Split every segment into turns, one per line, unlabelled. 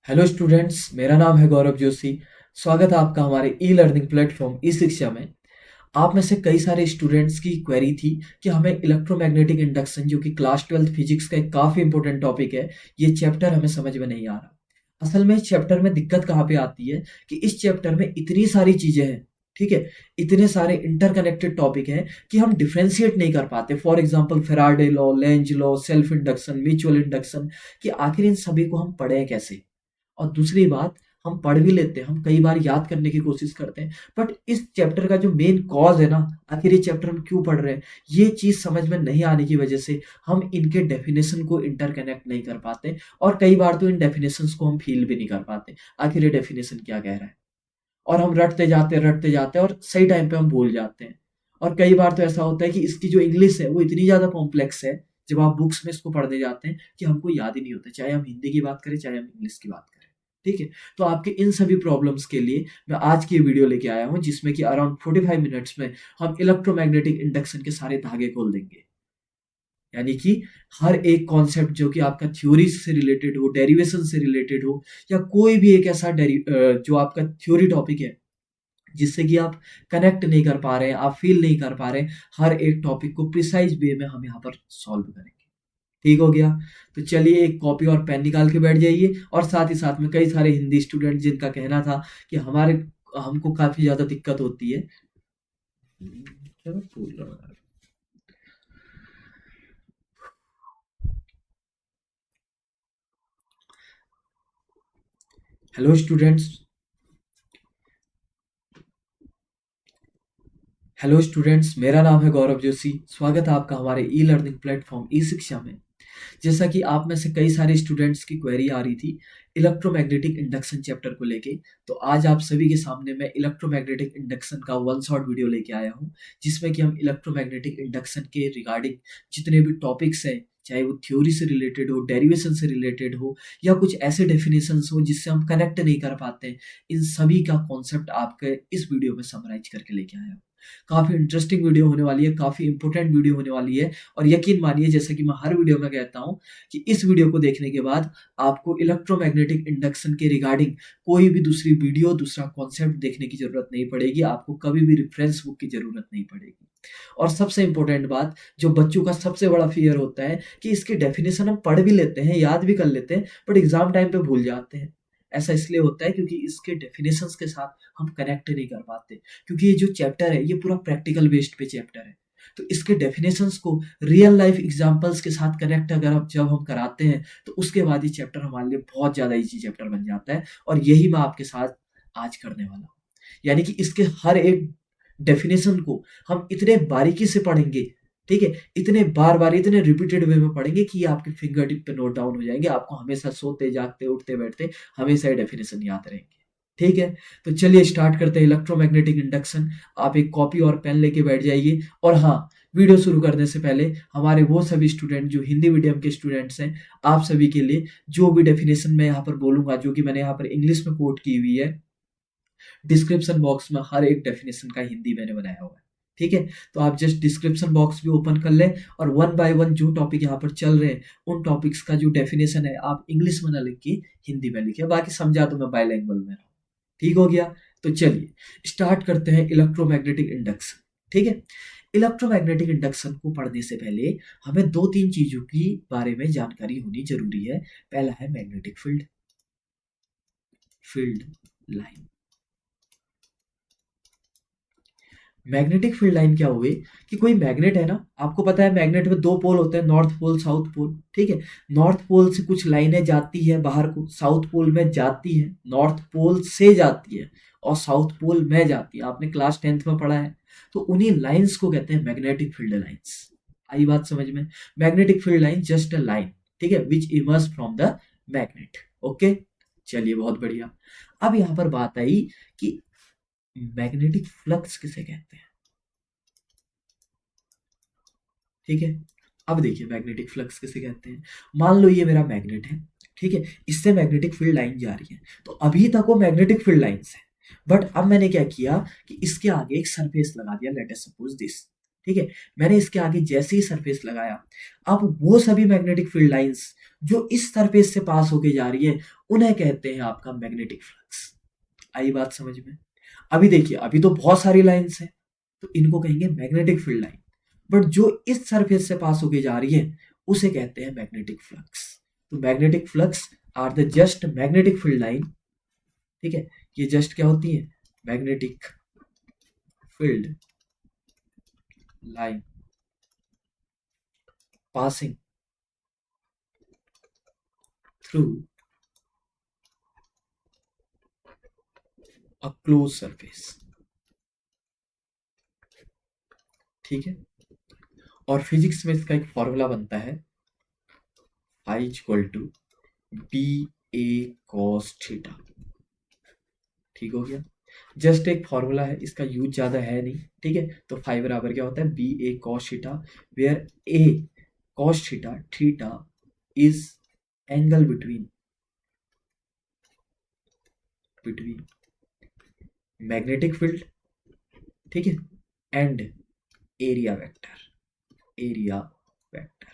Hello students, मेरा नाम है गौरव जोशी। स्वागत है आपका हमारे ई लर्निंग प्लेटफॉर्म ई शिक्षा में। आप में से कई सारे स्टूडेंट्स की क्वेरी थी कि हमें इलेक्ट्रोमैग्नेटिक इंडक्शन, जो कि क्लास 12th फिजिक्स का एक काफ़ी इंपॉर्टेंट टॉपिक है, ये चैप्टर हमें समझ में नहीं आ रहा। असल में इस चैप्टर में दिक्कत कहाँ पे आती है कि इस चैप्टर में इतनी सारी चीज़ें हैं, ठीक है, इतने सारे इंटरकनेक्टेड टॉपिक हैं कि हम डिफ्रेंशिएट नहीं कर पाते। For example Faraday law, Lenz law, self induction, mutual induction, कि आखिर इन सभी को हम पढ़ें कैसे। और दूसरी बात, हम पढ़ भी लेते हैं, हम कई बार याद करने की कोशिश करते हैं, बट इस चैप्टर का जो मेन कॉज है ना, आखिर ये चैप्टर हम क्यों पढ़ रहे हैं, ये चीज़ समझ में नहीं आने की वजह से हम इनके डेफिनेशन को इंटरकनेक्ट नहीं कर पाते। और कई बार तो इन डेफिनेशंस को हम फील भी नहीं कर पाते, आखिर ये डेफिनेशन क्या कह रहा है। और हम रटते जाते हैं और सही टाइम पे हम भूल जाते हैं। और कई बार तो ऐसा होता है कि इसकी जो इंग्लिश है वो इतनी ज़्यादा कॉम्प्लेक्स है, जब आप बुक्स में इसको पढ़ने जाते हैं, कि हमको याद ही नहीं होता, चाहे हम हिंदी की बात करें चाहे हम इंग्लिश की बात करें। ठीक है, तो आपके इन सभी प्रॉब्लम्स के लिए मैं आज की ये वीडियो लेके आया हूँ, जिसमें कि अराउंड 45 मिनट्स में हम इलेक्ट्रोमैग्नेटिक इंडक्शन के सारे धागे खोल देंगे। यानी कि हर एक कॉन्सेप्ट जो कि आपका थ्योरी से रिलेटेड हो, डेरिवेशन से रिलेटेड हो, या कोई भी एक ऐसा जो आपका थ्योरी टॉपिक है जिससे कि आप कनेक्ट नहीं कर पा रहे हैं, आप फील नहीं कर पा रहे हैं, हर एक टॉपिक को प्रिसाइज वे में हम यहाँ पर सॉल्व करेंगे। ठीक हो गया? तो चलिए एक कॉपी और पेन निकाल के बैठ जाइए। और साथ ही साथ में कई सारे हिंदी स्टूडेंट जिनका कहना था कि हमारे हमको काफ़ी ज़्यादा दिक्कत होती है। क्या मैं बोल रहा हूँ यार? हेलो स्टूडेंट्स, मेरा नाम है गौरव जोशी। स्वागत है आपका हमारे ई लर्निंग प्लेटफॉर्म ई शिक्षा में। जैसा कि आप में से कई सारे स्टूडेंट्स की क्वेरी आ रही थी इलेक्ट्रोमैग्नेटिक इंडक्शन चैप्टर को लेके, तो आज आप सभी के सामने मैं इलेक्ट्रोमैग्नेटिक इंडक्शन का वन शॉट वीडियो लेके आया हूँ, जिसमें कि हम इलेक्ट्रोमैग्नेटिक इंडक्शन के रिगार्डिंग जितने भी टॉपिक्स हैं, चाहे वो थ्योरी से रिलेटेड हो, डेरिवेशन से रिलेटेड हो, या कुछ ऐसे डेफिनेशंस हो जिससे हम कनेक्ट नहीं कर पाते हैं, इन सभी का कॉन्सेप्ट आपके इस वीडियो में समराइज करके लेके आया हूँ। काफ़ी इंटरेस्टिंग वीडियो होने वाली है, काफ़ी इंपॉर्टेंट वीडियो होने वाली है। और यकीन मानिए, जैसा कि मैं हर वीडियो में कहता हूँ, कि इस वीडियो को देखने के बाद आपको इलेक्ट्रोमैग्नेटिक इंडक्शन के रिगार्डिंग कोई भी दूसरी वीडियो, दूसरा कॉन्सेप्ट देखने की ज़रूरत नहीं पड़ेगी, आपको कभी भी रेफरेंस बुक की ज़रूरत नहीं पड़ेगी। और सबसे इम्पोर्टेंट बात, जो बच्चों का सबसे बड़ा फ़ियर होता है, कि इसकी डेफिनेशन हम पढ़ भी लेते हैं, याद भी कर लेते हैं, बट एग्ज़ाम टाइम पे भूल जाते हैं। ऐसा इसलिए होता है क्योंकि इसके डेफिनेशंस के साथ हम कनेक्ट नहीं कर पाते। क्योंकि ये जो चैप्टर है, ये पूरा प्रैक्टिकल बेस्ड पे चैप्टर है। तो इसके डेफिनेशंस को रियल लाइफ एग्जांपल्स के साथ कनेक्ट अगर आप जब हम कराते हैं, तो उसके बाद ये चैप्टर हमारे लिए बहुत ज़्यादा ईज़ी चैप्टर बन जाता है। और यही मैं आपके साथ आज करने वाला हूँ। यानी कि इसके हर एक डेफिनेशन को हम इतने बारीकी से पढ़ेंगे, ठीक है? इतने बार-बार, इतने रिपीटेड वे में पढ़ेंगे कि ये आपके फिंगर टिप पे नोट डाउन हो जाएँगे। आपको हमेशा सोते, जागते, उठते-बैठते हमेशा ये डेफिनेशन याद रहेंगे। ठीक है? तो चलिए स्टार्ट करते हैं इलेक्ट्रोमैग्नेटिक इंडक्शन। आप एक कॉपी और पेन लेके बैठ जाइए। और हाँ, वीडियो शुरू करने से पहले हमारे वो सभी स्टूडेंट जो हिंदी मीडियम के स्टूडेंट्स हैं, आप सभी के लिए जो भी डेफिनेशन मैं यहाँ पर बोलूँगा, जो कि मैंने यहाँ पर इंग्लिश में कोट की हुई है, डिस्क्रिप्शन बॉक्स में हर एक डेफिनेशन का हिंदी मैंने बनाया हुआ है। ठीक है? तो आप जस्ट डिस्क्रिप्शन बॉक्स भी ओपन कर लें, और वन बाय वन जो टॉपिक यहाँ पर चल रहे हैं, उन टॉपिक्स का जो डेफिनेशन है, आप इंग्लिश में ना लिख के हिंदी में लिखिए। बाकी समझा तो मैं बाइलिंगुअल में हूँ। ठीक हो गया? तो चलिए स्टार्ट करते हैं इलेक्ट्रोमैग्नेटिक इंडक्शन। ठीक है? इलेक्ट्रोमैग्नेटिक इंडक्शन को पढ़ने से पहले हमें 2-3 चीज़ों की बारे में जानकारी होनी ज़रूरी है। पहला है magnetic field, field line. Magnetic field line क्या हुई, कि कोई मैग्नेट है ना, आपको पता है मैग्नेट में 2 पोल होते हैं, नॉर्थ पोल, साउथ पोल। ठीक है? नॉर्थ पोल से कुछ लाइनें जाती है बाहर को, साउथ पोल में जाती है, नॉर्थ पोल से जाती है और साउथ पोल में जाती है। आपने क्लास 10th में पढ़ा है। तो उन्हीं लाइंस को कहते हैं मैग्नेटिक फील्ड लाइंस। आई बात समझ में? Magnetic field line just a line, ठीक है, which emerge from the magnet. Okay, चलिए बहुत बढ़िया। अब यहाँ पर बात आई कि मैग्नेटिक फ्लक्स किसे कहते हैं। ठीक है? अब देखिए मैग्नेटिक फ्लक्स किसे कहते हैं। मान लो ये मेरा मैग्नेट है, ठीक है, इससे मैग्नेटिक फील्ड लाइन जा रही है, तो अभी तक वो मैग्नेटिक फील्ड लाइंस है। बट अब मैंने क्या किया कि इसके आगे एक सरफेस लगा दिया, लेट अस सपोज दिस। ठीक है। मैंने इसके आगे जैसे ही सरफेस लगाया, अब वो सभी मैग्नेटिक फील्ड लाइंस जो इस सरफेस से पास होके जा रही है, उन्हें कहते हैं आपका मैग्नेटिक फ्लक्स। आई बात समझ में? अभी देखिए, अभी तो बहुत सारी लाइंस हैं, तो इनको कहेंगे मैग्नेटिक फील्ड लाइन, बट जो इस सरफेस से पास होके जा रही है, उसे कहते हैं मैग्नेटिक फ्लक्स। तो magnetic flux are the just magnetic field line, ठीक है। ये जस्ट क्या होती है? Magnetic field line passing through a closed surface, ठीक है। और फिजिक्स में इसका एक फॉर्मूला बनता है, I equal to B A cos theta, ठीक हो गया। जस्ट एक फॉर्मूला है, इसका यूज ज्यादा है नहीं, ठीक है। तो फाई बराबर क्या होता है? B A cos theta, where A cos theta, theta is angle between between magnetic field, ठीक है, and area vector, area vector.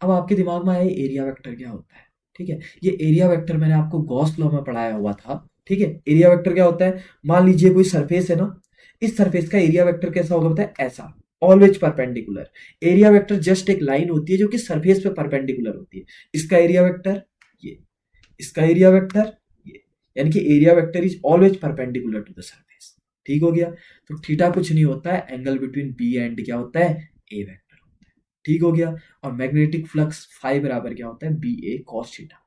अब आपके दिमाग में आया एरिया वेक्टर क्या होता है, ठीक है। ये एरिया वेक्टर मैंने आपको गॉस लॉ में पढ़ाया हुआ था, ठीक है। एरिया वेक्टर क्या होता है? मान लीजिए कोई सरफेस है ना, इस सरफेस का एरिया वेक्टर कैसा होगा पता है? ऐसा, always perpendicular. Area vector just एक लाइन होती है जो कि सरफेस पे परपेंडिकुलर होती है। इसका एरिया वेक्टर ये, इसका एरिया वेक्टर ये, यानी कि area vector is always perpendicular to the surface, ठीक हो गया। तो थीटा कुछ नहीं होता है, एंगल बिटवीन बी एंड क्या होता है? ए वेक्टर, ठीक हो गया। और मैग्नेटिक फ्लक्स फाई बराबर क्या होता है? B A cos theta.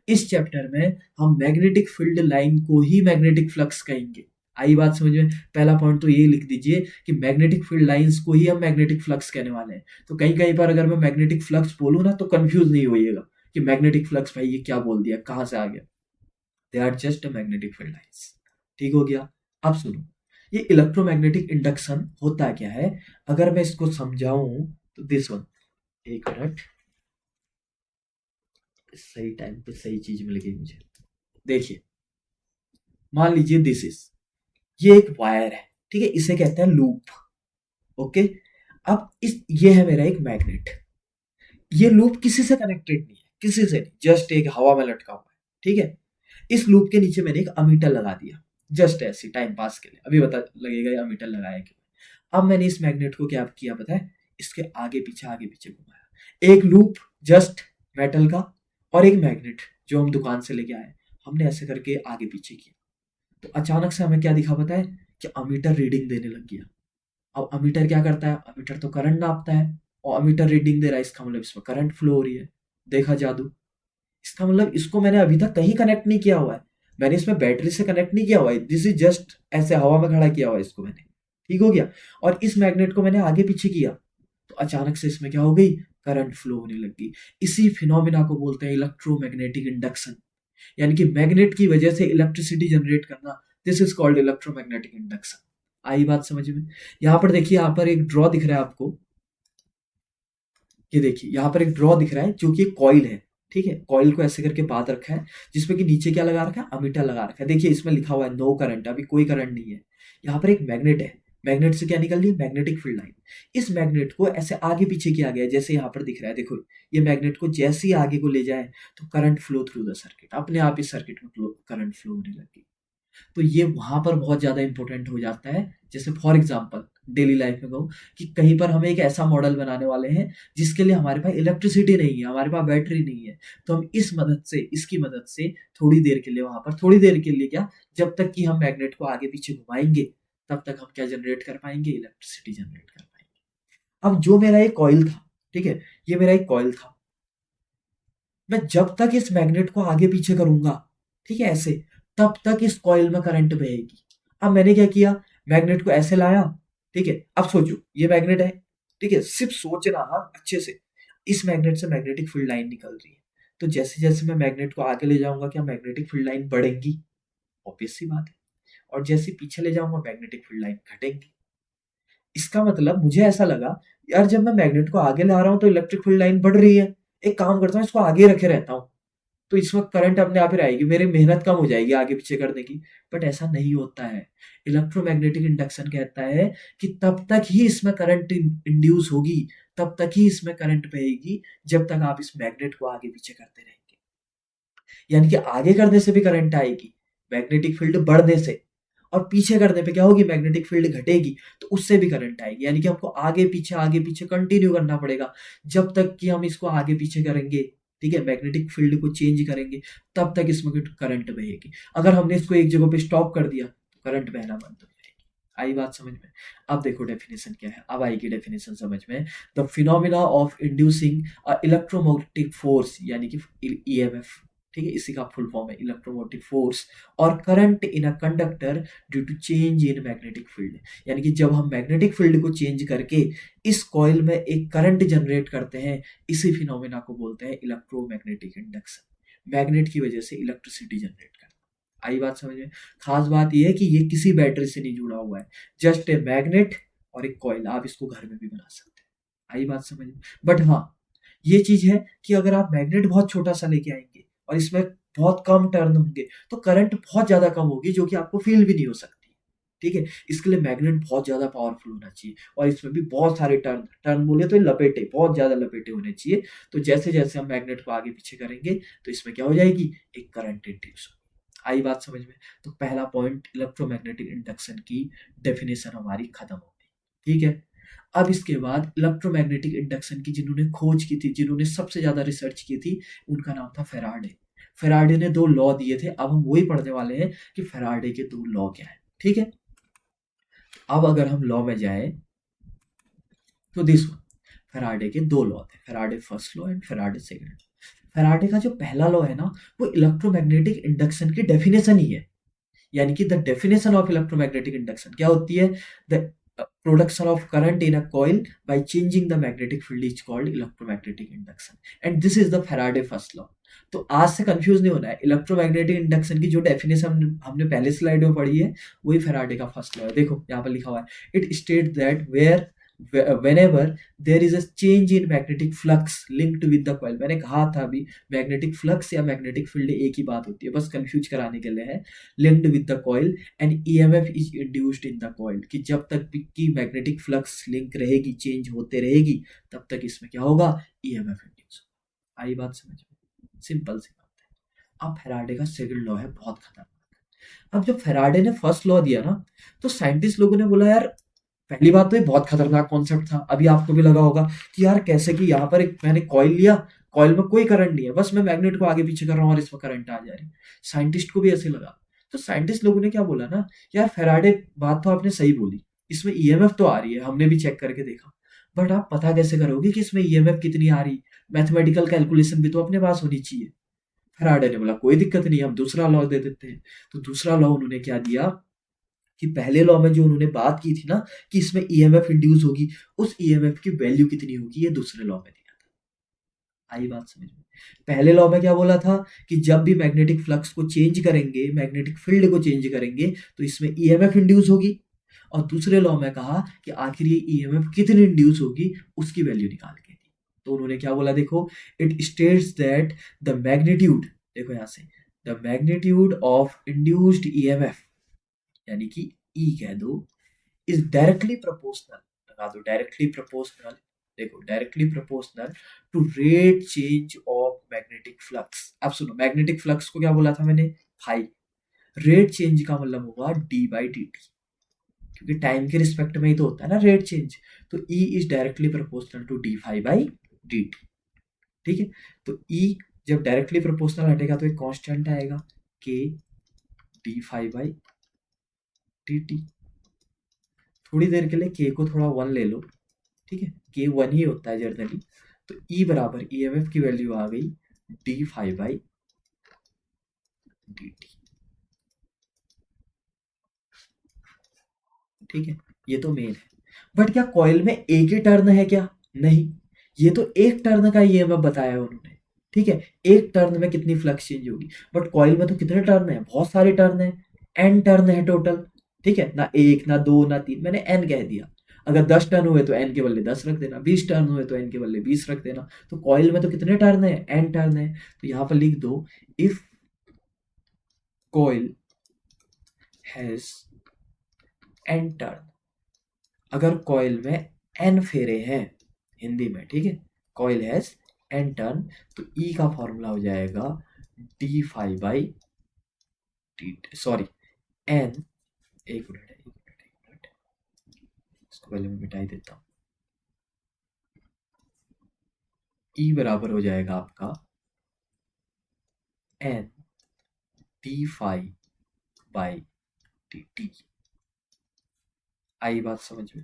इस चैप्टर में हम मैग्नेटिक फील्ड लाइन को ही मैग्नेटिक फ्लक्स कहेंगे। आई बात समझ में? पहला पॉइंट तो ये लिख दीजिए कि मैग्नेटिक फील्ड लाइंस को ही हम मैग्नेटिक फ्लक्स कहने वाले हैं। तो कहीं कहीं पर अगर मैं मैग्नेटिक फ्लक्स बोलूँ ना, तो कंफ्यूज नहीं होइएगा कि मैग्नेटिक फ्लक्स भाई ये क्या बोल दिया, कहाँ से आ गया। They are just magnetic field lines, ठीक हो गया। अब सुनो, ये इलेक्ट्रोमैग्नेटिक इंडक्शन होता क्या है, अगर मैं इसको समझाऊं तो दिस वन, एक मिनट, सही टाइम पे सही चीज मिल गई मुझे। देखिए, मान लीजिए दिस इज, ये एक वायर है, ठीक है, इसे कहते हैं लूप, ओके। अब इस, ये है मेरा एक मैग्नेट, ये लूप किसी से कनेक्टेड नहीं है, किसी से नहीं, जस्ट एक हवा में लटका हुआ है, ठीक है। इस लूप के नीचे मैंने एक अमीटर लगा दिया, जस्ट ऐसे टाइम पास के लिए, अभी बता लगेगा ये अमीटर लगाया क्यों। अब मैंने इस मैग्नेट को क्या किया पता है? इसके आगे पीछे घुमाया, एक लूप जस्ट मेटल का, और एक मैग्नेट जो हम दुकान से लेके आए, हमने ऐसे करके आगे पीछे किया, तो अचानक से हमें क्या दिखा पता है? कि अमीटर रीडिंग देने लग गया। अब अमीटर क्या करता है? अमीटर तो करंट नापता है, और अमीटर रीडिंग दे रहा है, इसका मतलब इसमें करंट फ्लो हो रही है। देखा जादू? इसका मतलब इसको मैंने अभी तक कहीं कनेक्ट नहीं किया हुआ है, मैंने इसमें बैटरी से कनेक्ट नहीं किया हुआ है, दिस इज जस्ट ऐसे हवा में खड़ा किया हुआ है इसको मैंने, ठीक हो गया। और इस मैग्नेट को मैंने आगे पीछे किया, तो अचानक से इसमें क्या हो गई? करंट फ्लो होने लगी। इसी फिनोमिना को बोलते हैं इलेक्ट्रोमैग्नेटिक इंडक्शन, यानी कि मैग्नेट की वजह से इलेक्ट्रिसिटी जनरेट करना, this is called electromagnetic induction. आई बात समझ में? यहाँ पर देखिए, यहाँ पर एक ड्रॉ दिख रहा है आपको, ये देखिए यहाँ पर एक ड्रॉ दिख रहा है जो कि एक कॉइल है, ठीक है। कॉइल को ऐसे करके बांध रखा है, जिसमें कि नीचे क्या लगा रखा है? अमीटर लगा रखा है। देखिए इसमें लिखा हुआ है नो करंट, अभी कोई करंट नहीं है। यहाँ पर एक मैग्नेट है, मैग्नेट से क्या निकल रही है? Magnetic field line. इस मैग्नेट को ऐसे आगे पीछे किया गया है, जैसे यहाँ पर दिख रहा है, देखो ये मैग्नेट को जैसे ही आगे को ले जाए, तो current flow through the circuit, अपने आप इस सर्किट में करंट फ्लो होने लगी। तो ये वहां पर बहुत ज्यादा इंपॉर्टेंट हो जाता है। जैसे फॉर एग्जांपल डेली लाइफ में कहूँ कि कहीं पर हमें एक ऐसा मॉडल बनाने वाले हैं जिसके लिए हमारे पास इलेक्ट्रिसिटी नहीं है, हमारे पास बैटरी नहीं है, तो हम इस मदद से, इसकी मदद से थोड़ी देर के लिए वहां पर, थोड़ी देर के लिए क्या, जब तक कि हम मैग्नेट को आगे पीछे घुमाएंगे, तब तक हम क्या जनरेट कर पाएंगे? इलेक्ट्रिसिटी जनरेट कर पाएंगे। अब जो मेरा एक कॉइल था, ठीक है, ये मेरा एक कॉइल था, मैं जब तक इस मैग्नेट को आगे पीछे करूंगा, ठीक है, ऐसे, तब तक इस कॉइल में करंट बहेगी। अब मैंने क्या किया? मैग्नेट को ऐसे लाया, ठीक है। अब सोचो ये मैग्नेट है, ठीक है, सिर्फ सोचना हाँ अच्छे से, इस मैग्नेट से मैग्नेटिक फील्ड लाइन निकल रही है, तो जैसे जैसे मैं मैग्नेट को आगे ले जाऊंगा, क्या मैग्नेटिक फील्ड लाइन बढ़ेंगी? ऑब्वियस सी बात है। और जैसे पीछे ले जाऊंगा, मैग्नेटिक फील्ड लाइन घटेंगी। इसका मतलब मुझे ऐसा लगा, यार जब मैं मैग्नेट को आगे ला रहा हूं तो इलेक्ट्रिक फील्ड लाइन बढ़ रही है, एक काम करता हूँ, इसको आगे रखे रहता हूँ, तो इस वक़्त करंट अपने आप ही रहेगी, मेरी मेहनत कम हो जाएगी आगे-पीछे करने की, बट ऐसा नहीं होता है। इलेक्ट्रोमैग्नेटिक इंडक्शन कहता है कि तब तक ही इसमें करंट इंड्यूस होगी, तब तक ही इसमें करंट बहेगी, जब तक आप इस मैग्नेट को आगे-पीछे करते रहेंगे। यानी कि आगे करने से भी करंट आएगी, मैग्नेटिक फील्ड बढ़ने से, और पीछे करने पे क्या होगी, मैग्नेटिक फील्ड घटेगी, तो उससे भी करंट आएगी। यानी कि हमको आगे पीछे कंटिन्यू करना पड़ेगा, जब तक कि हम इसको आगे पीछे करेंगे, ठीक है, मैग्नेटिक फील्ड को चेंज करेंगे, तब तक इसमें करंट बहेगी। अगर हमने इसको एक जगह पे स्टॉप कर दिया तो करंट बहना बंद हो जाएगी। आई बात समझ में? अब देखो डेफिनेशन क्या है, अब आएगी डेफिनेशन समझ में। The phenomena of inducing electromotive force, यानी कि ईएमएफ, ठीक है, इसी का फुल फॉर्म है इलेक्ट्रोमोटिव फोर्स और current in a conductor due to change in magnetic field. यानी कि जब हम मैग्नेटिक फील्ड को चेंज करके इस कॉइल में एक करंट जनरेट करते हैं, इसी फिनोमेना को बोलते हैं इलेक्ट्रोमैग्नेटिक इंडक्शन। मैग्नेट की वजह से इलेक्ट्रिसिटी जनरेट करना। आई बात समझ में? खास बात यह है कि ये किसी बैटरी से नहीं जुड़ा हुआ है, जस्ट ए मैग्नेट और एक कॉइल। आप इसको घर में भी बना सकते हैं। आई बात समझ में? बट हाँ, ये चीज है कि अगर आप मैग्नेट बहुत छोटा सा लेके आएंगे और इसमें बहुत कम टर्न होंगे, तो करंट बहुत ज़्यादा कम होगी, जो कि आपको फ़ील भी नहीं हो सकती। ठीक है? इसके लिए मैग्नेट बहुत ज़्यादा पावरफुल होना चाहिए और इसमें भी बहुत सारे टर्न टर्न बोले तो लपेटे, बहुत ज़्यादा लपेटे होने चाहिए। तो जैसे-जैसे हम मैग्नेट को आगे-पीछे करेंगे, तो इसमें क्या हो जाएगी, एक करंट इंड्यूस होगी। आई बात समझ में? तो पहला पॉइंट इलेक्ट्रोमैग्नेटिक इंडक्शन की डेफिनेशन हमारी खत्म हो गई। ठीक है? अब इसके बाद इलेक्ट्रोमैग्नेटिक इंडक्शन की जिन्होंने खोज की थी, जिन्होंने सबसे ज़्यादा रिसर्च की थी, उनका नाम था फैराडे। फैराडे ने 2 लॉ दिए थे, अब हम वही पढ़ने वाले हैं कि फैराडे के 2 लॉ क्या हैं, ठीक है? अब अगर हम लॉ में जाएँ, तो देखो फैराडे के 2 लॉ थे, Faraday first law and Faraday second law. Faraday का जो पहला लॉ है ना, वो इलेक्ट्रोमैग्नेटिक इंडक्शन की डेफिनेशन ही है। यानी कि the definition of electromagnetic induction क्या होती है, the production of current in a coil by changing the magnetic field is called electromagnetic induction and this is the Faraday first law. तो आज से कंफ्यूज नहीं होना है, इलेक्ट्रोमैग्नेटिक इंडक्शन की जो डेफिनेशन हमने पहले स्लाइड में पढ़ी है, वही फैराडे का फर्स्ट लॉ है। देखो यहाँ पर लिखा हुआ है, it state that where whenever there is a change in magnetic flux linked with the coil। मैंने कहा था अभी, मैग्नेटिक फ्लक्स या मैग्नेटिक फील्ड एक ही बात होती है, बस कंफ्यूज कराने के लिए है। linked with the coil and EMF is induced in the coil, कि जब तक की मैग्नेटिक फ्लक्स लिंक रहेगी, चेंज होते रहेगी, तब तक इसमें क्या होगा, EMF इंड्यूस होगा। आई बात समझ में? सिंपल सी बात है। अब फैराडे का सेकंड लॉ है बहुत खतरनाक। अब जब फैराडे ने फर्स्ट लॉ दिया ना, तो साइंटिस्ट लोगों ने बोला यार, पहली बात तो ये बहुत खतरनाक कॉन्सेप्ट था। अभी आपको भी लगा होगा कि यार कैसे, कि यहाँ पर एक मैंने कॉइल लिया, कॉइल में कोई करंट नहीं है, बस मैं मैग्नेट को आगे पीछे कर रहा हूँ और इसमें करंट आ जा रही है। साइंटिस्ट को भी ऐसे लगा। तो साइंटिस्ट लोगों ने क्या बोला ना, यार फैराडे बात तो आपने सही बोली, इसमें ईएमएफ तो आ रही है, हमने भी चेक करके देखा, बट आप पता कैसे करोगे कि इसमें ईएमएफ कितनी आ रही? मैथमेटिकल कैलकुलेशन भी तो अपने पास होनी चाहिए। फैराडे ने बोला कोई दिक्कत नहीं, हम दूसरा लॉ दे देते हैं। तो दूसरा लॉ उन्होंने क्या दिया, कि पहले लॉ में जो उन्होंने बात की थी ना कि इसमें ईएमएफ इंड्यूस होगी, उस ईएमएफ की वैल्यू कितनी होगी, ये दूसरे लॉ में दिया था। आई बात समझ में? पहले लॉ में क्या बोला था कि जब भी मैग्नेटिक फ्लक्स को चेंज करेंगे, मैग्नेटिक फील्ड को चेंज करेंगे, तो इसमें ईएमएफ इंड्यूस होगी। और दूसरे लॉ में कहा कि आखिर ये ईएमएफ कितनी इंड्यूस होगी, उसकी वैल्यू निकाल के दी। तो उन्होंने क्या बोला, देखो, it states that the magnitude, देखो यहाँ से, the magnitude of induced EMF, यानी कि ई कह दो, इज डायरेक्टली प्रोपोर्शनल, लगा दो डायरेक्टली प्रोपोर्शनल, देखो directly proportional to rate change of magnetic flux. अब सुनो, मैग्नेटिक फ्लक्स को क्या बोला था मैंने, फाई। रेट चेंज का मतलब होगा डी बाई डी टी, क्योंकि टाइम के रिस्पेक्ट में ही तो होता है ना रेट चेंज। तो E is directly proportional to d phi by D t. ठीक है? तो ई जब डायरेक्टली प्रोपोर्शनल हटेगा तो एक कांस्टेंट आएगा, k d phi by D t. थोड़ी देर के लिए के को थोड़ा 1 ले लो, ठीक है, के 1 ही होता है जनरली। तो ई बराबर ईएमएफ की वैल्यू आ गई D five by D t. ठीक है, ये तो मेन है। बट क्या कॉइल में एक ही टर्न है क्या? नहीं, ये तो एक टर्न का ईएमएफ बताया है उन्होंने। ठीक है, एक टर्न में कितनी फ्लक्स चेंज होगी, बट कॉइल में तो कितने टर्न है, बहुत सारे टर्न है, एन टर्न है टोटल। ठीक है ना, एक ना दो ना तीन, मैंने एन कह दिया। अगर 10 टर्न हुए तो एन के बदले 10 रख देना, 20 टर्न हुए तो एन के बदले 20 रख देना। तो कॉइल में तो कितने टर्न है, एन टर्न है। तो यहां पर लिख दो if coil has n turn, अगर कॉइल में एन फेरे हैं हिंदी में, ठीक है, कॉइल हैज एन टर्न, तो ई का फॉर्मूला हो जाएगा d five by t, sorry n, एक मिनट एक मिनट एक मिनट, इसको पहले मैं मिटाई देता हूँ। ई बराबर हो जाएगा आपका N D five by T T. आई बात समझ में,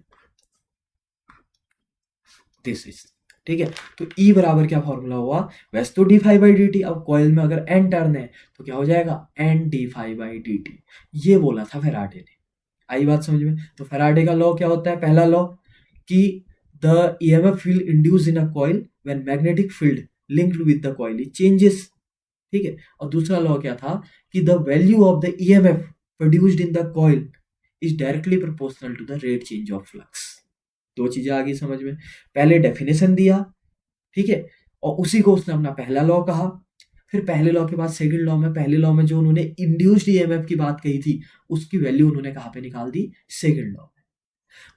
दिस इज, ठीक है। तो ई बराबर क्या फॉर्मूला हुआ, वैसे तो d five by D t, अब कॉइल में अगर एन टर्न है तो क्या हो जाएगा, n D five by D t. ये बोला था फेराडे ने। आई बात समझ में। तो फेराडे का लॉ क्या होता है, पहला लॉ कि the EMF field induce in a coil when magnetic field linked with the coil changes, ठीक है। और दूसरा लॉ क्या था कि the value of the EMF produced in the coil is directly proportional to the rate change of flux. दो चीजें आ गई समझ में। पहले डेफिनेशन दिया, ठीक है, और उसी को उसने अपना पहला लॉ कहा। फिर पहले लॉ के बाद सेकंड लॉ में, पहले लॉ में जो उन्होंने इंड्यूस्ड ईएमएफ की बात कही थी उसकी वैल्यू उन्होंने कहाँ पे निकाल दी, सेकंड लॉ में।